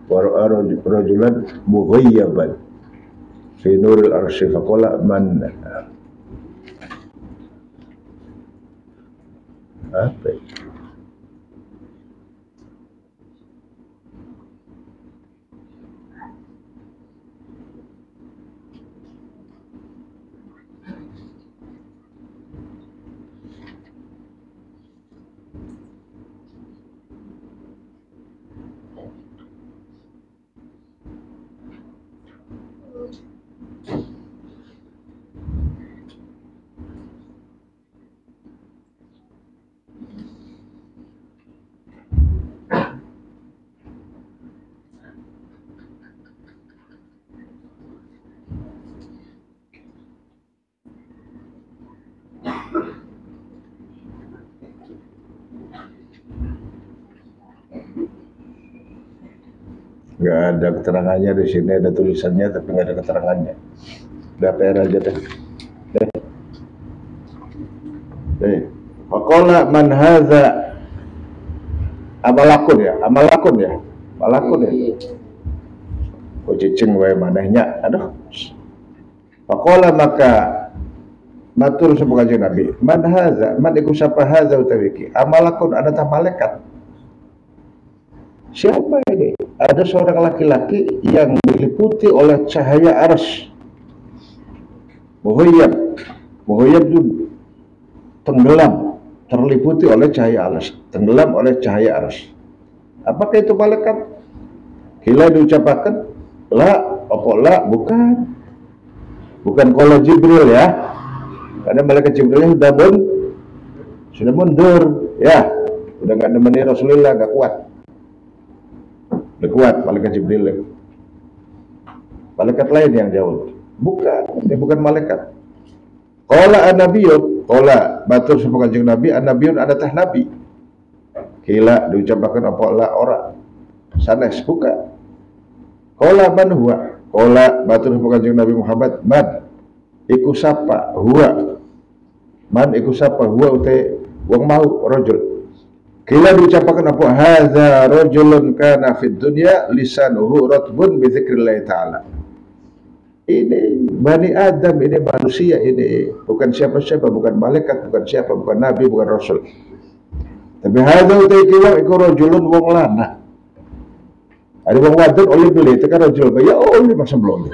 wara'a rajulan mughayyaban fi nuril arsy faqala man apa? Nggak ada keterangannya di sini, ada tulisannya tapi nggak ada keterangannya. Udah PR aja deh. Faqala man hadza amalakun ya. Oh cicing wae manehnya. Aduh. Faqala maka matur sapa kanjeng Nabi, man hadza, man iku sapa hadza utawi amalakun ada tah malaikat. Siapa ini? Ada seorang laki-laki yang diliputi oleh cahaya arsy. Muhayyab itu tenggelam, terliputi oleh cahaya arsy, tenggelam oleh cahaya arsy. Apakah itu malaikat? Kila diucapkan, la, bukan kalau Jibril ya. Karena malaikat Jibril sudah mundur, ya, udah nggak nemeni Rasulullah, nggak kuat. Kuat malaikat Jibril. Malaikat lain yang jauh. Dia bukan malaikat. Qala an-nabiyyun, qala batur sapa kanjeng Nabi, an-nabiyyun ada tah nabi. Kila diucapkan apa la ora. Sanes bukan. Qala man huwa, qala batur sapa kanjeng Nabi Muhammad, man iku sapa huwa. Man iku sapa huwa utai wong mau rajul. Kila diucapkan apa? Hadza rajulun kana fid dunya lisanuhu ratbun bi dzikrillah taala. Ini Bani Adam, ini manusia, ini bukan siapa-siapa, bukan malaikat, bukan siapa, bukan nabi, bukan rasul. Tapi hadza utai kiwa iku rajulun wong lanang. Ada wong wadon oleh beli tekan rajul ya oleh masa belum.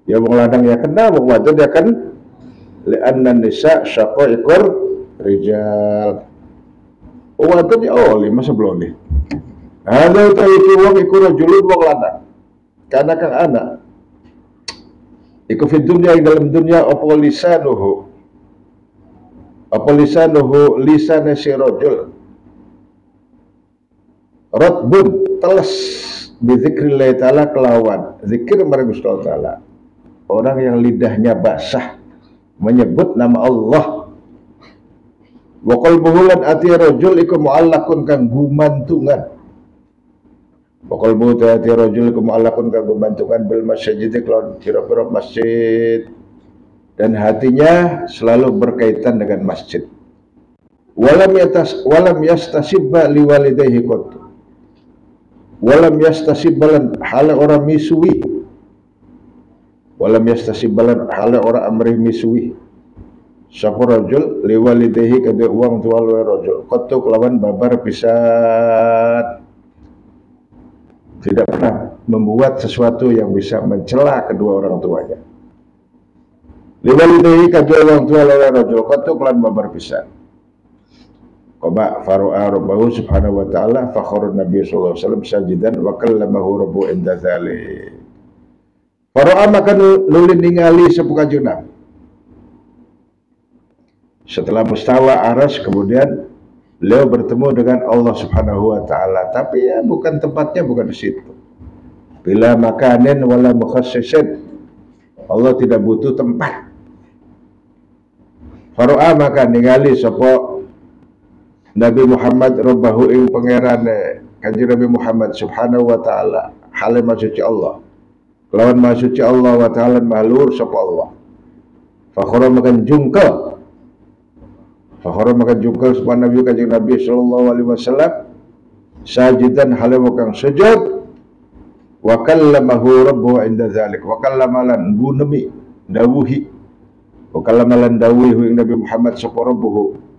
Ya wong lanang ya kena, wong wadon ya kan li'anna nisa syaqaiqur rijal. Wadon ya oleh masa belum nih. Ada utawi wong iku rajulun wong lanang. Karena kang anak iku fid dunya ing dalam dunya apa lisanuhu lisane si rajul ratbun teles bi dzikrillah taala kelawan zikir marang Gusti Allah. Orang yang lidahnya basah menyebut nama Allah. Wa qalbuhu lan ati rajul iku muallakun kang gumantungan. Wa qalbuhu ati rajul iku muallakun kang gumantungan bil masjid lawan pira-pira masjid, dan hatinya selalu berkaitan dengan masjid. Walam yastasibba liwalidayhi qat. Walam yastasibbalan hala orang misui. Walam yastasibbalan hala orang amrih misui. Sapa rajul liwalidayhi kedua uang tua luar rajul qattu kelawan babar pisan, tidak pernah membuat sesuatu yang bisa mencela kedua orang tuanya. Liwalidayhi kedua orang tua luar rajul qattu kelawan babar pisan. Qama faru'a rabbahu subhanahu wa ta'ala fakhara Nabi sallallahu alaihi wasallam sajidan wa kallamahu rabbuhu inda dzalik. Faru'a maka nulin ningali sapa Kanjeng Nabi. Setelah mustawa aras kemudian beliau bertemu dengan Allah subhanahu wa ta'ala, tapi ya bukan tempatnya, bukan di situ. Bila makanin wala mukhassisin, Allah tidak butuh tempat. Faru'a maka ningali sapa Nabi Muhammad rabbahu ing pangerane Kanjeng Nabi Muhammad subhanahu wa ta'ala hale suci Allah kelawan maha suci Allah wa ta'ala mahlur sapa Allah. Fakhara makan jungkel sapa Nabi Kanjeng Nabi sallallahu alaihi wasallam sajidan hale kang sujud wa kallamahu rabbuhu inda dzalik wa kallamalan gunemi dawuhi wa kallamalan dawuhi ing Nabi Muhammad sapa rabbuhu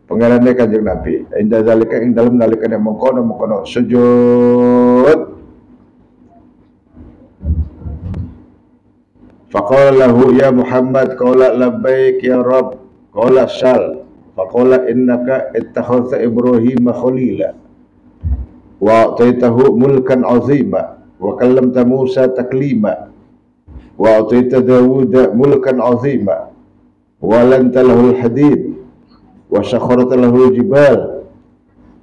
pangerane Kanjeng Nabi inda dzalika ing dalem nalikane mengkono sujud. Faqala lahu ya Muhammad qala labbaik ya Rabb qala sal faqala innaka ittakhadhta Ibrahim khalila wa ataitahu mulkan azima wa kallamta Musa taklima wa ataita Dawud mulkan azima wa lanta lahul hadid wa sakharta lahul jibal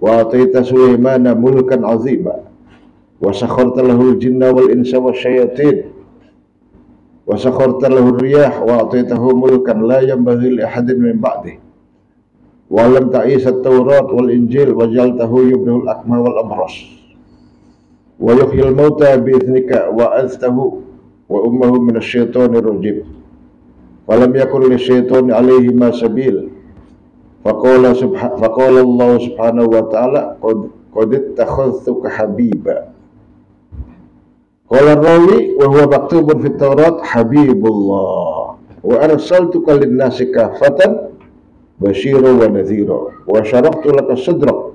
wa ataita Sulaimana mulkan azima wa sakharta lahul jinna wal insa wasyayatin wa sakharta lahu riyah wa ataitahu mulkan la yanbaghi li ahadin min ba'dih wa lam ta'is at-taurat wal injil wa jaltahu yubrihul akma wal abras wa yuhyil mauta bi idhnika wa aztahu wa ummuhu min asy-syaitani rajim wa lam yakun li syaitani alaihi ma sabil faqala Allah subhanahu wa ta'ala qad ittakhadhtuka habiba. Qala rawi wa huwa maktubun fit Taurat Habibullah wa arsaltuka lin-nasi kafatan basyiran wa nadhira wa syaraqtu laka sadrak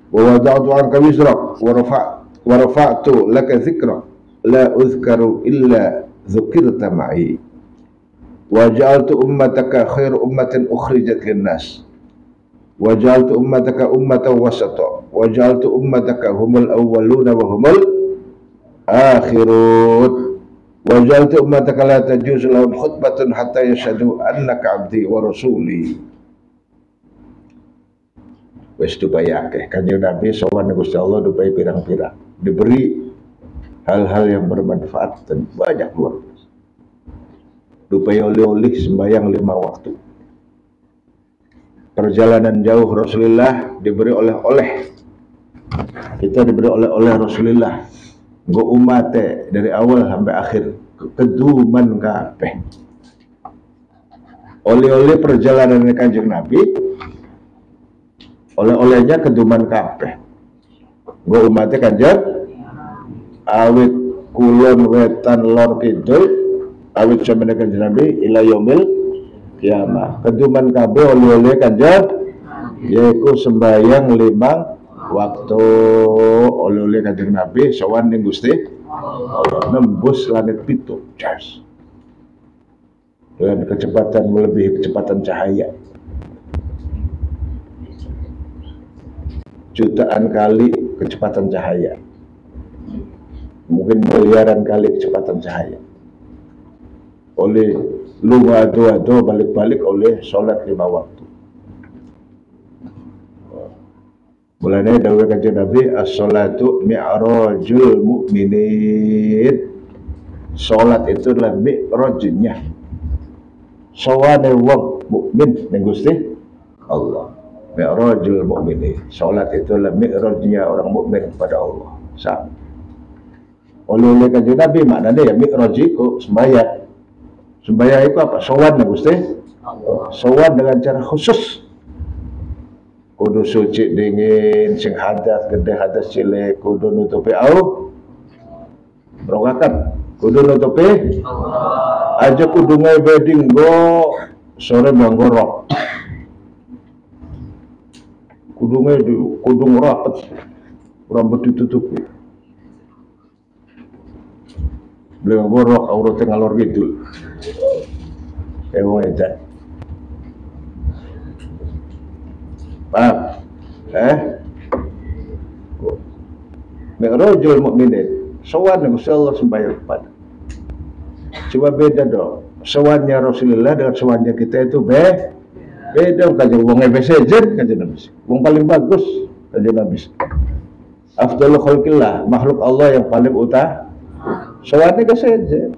wa wada'tu 'anka wizrak wa rafa'tu laka dhikrak la uzkaru illa dzukirta ma'i wa ja'altu ummataka khairu ummatin ukhrijat lin-nas wa ja'altu ummataka ummatan wasata wa ja'altu ummataka humul awwaluna wa humul akhirun wa jaltu ummataka la tajuzu lahum khutbatun hatta yashhadu annaka abdi wa rasuli. Wis dubayake Kanjeng Nabi sowan Gusti Allah dupai pirang-pirang diberi hal-hal yang bermanfaat dan banyak luar biasa. Dupai oleh-oleh sembahyang 5 waktu. Perjalanan jauh Rasulullah diberi oleh-oleh. Kita diberi oleh-oleh Rasulullah. Nggo umate dari awal sampai akhir keduman kabeh. Oleh-oleh perjalanan Kanjeng Nabi, oleh-olehnya keduman kabeh. Nggo umate Kanjeng awit kulon wetan lor kidul awit samene Kanjeng Nabi ila yaumil kiamah. Keduman kabeh oleh-oleh Kanjeng yaiku sembahyang 5 waktu oleh-oleh Kanjeng Nabi sowan ning Gusti Allah nembus langit pitu jas dengan kecepatan melebihi kecepatan cahaya jutaan kali kecepatan cahaya, mungkin miliaran kali kecepatan cahaya. Oleh lunga ado-ado balik-balik oleh sholat 5 waktu. Mulanya dawuh Kanjeng Nabi as-sholatu mi'rajul mukminin. Salat itu adalah mi'rajnya sawane wong mukmin ning Gusti Allah. Mi'rajul mukminin. Salat itu adalah mi'rajnya orang mukmin kepada Allah. Sama. Oleh Kanjeng Nabi maknanya ya mi'rajiku sembahyang. Sembahyang itu apa? Sowan ning Gusti Allah. Sowan dengan cara khusus. Kudu suci dingin, sing hadas gede hadas cilik, kudu nutupi au rokakan, kudu nutupi aja kudu ngebeding go sore banggorok, kudu ngerapet rambut ditutupi, beli banggorok auratnya ngalor gitu, edan. Paham? Mi'rajul mukminin, sowan Gusti Allah sembahyang kepada. Coba beda dong. Sowannya Rasulullah dengan sowannya kita itu beda. Kanjeng wong ebesejen kanjeng Nabi. Wong paling bagus kanjeng Nabi. Afdalul khalqillah, makhluk Allah yang paling utama. Sowannya kesejen.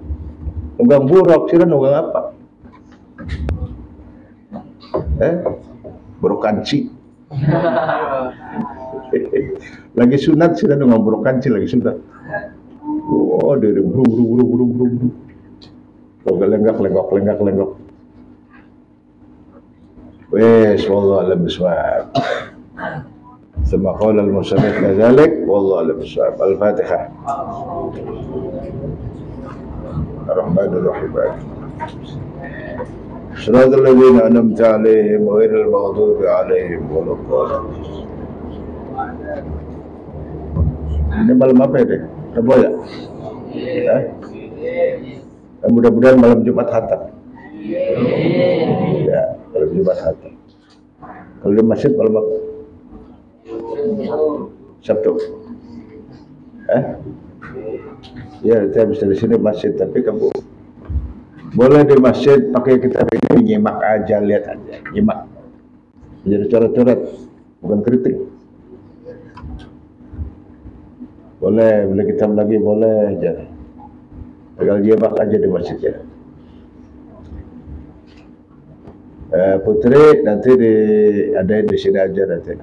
Nunggang buruk, sira nunggang apa? Burukanci. Lagi sunat sira nunggang burukanci lagi sunat. Oh, dari buru. Lenggak. Wes, wallahu a'lam bishawab. Thumma qala al-musannif kadzalik, wallahu a'lam bishawab. Al-Fatihah. Ar-Rahmanir Rahim. Shiratal ladzina an'amta 'alaihim ghairil maghdubi 'alaihim waladdallin. Ini malam apa ya, Dek? Rabu ya? Mudah-mudahan malam Jumat Khatam. Ya, malam Jumat Khatam. Kalau di masjid malam apa? Sabtu. Ya, saya bisa di sini masjid, tapi kamu boleh di masjid pakai kitab ini, nyimak aja, lihat aja, nyimak. Jadi coret-coret, bukan kritik. Boleh, beli kitab lagi boleh aja. Tinggal nyimak aja di masjid ya. Putri nanti ada di sini aja nanti.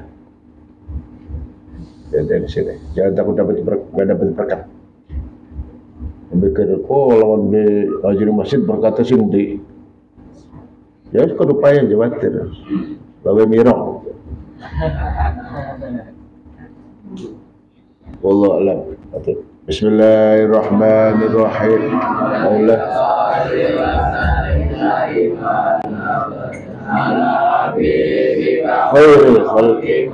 Ada di sini. Jangan takut nggak dapat berkat. Mikir, lawan di ngaji di masjid berkata sindi. Ya, suka upaya jawatir. Bawa mirong. Wallahu a'lam. Bismillahirrahmanirrahim. Allah. Khairul khalqi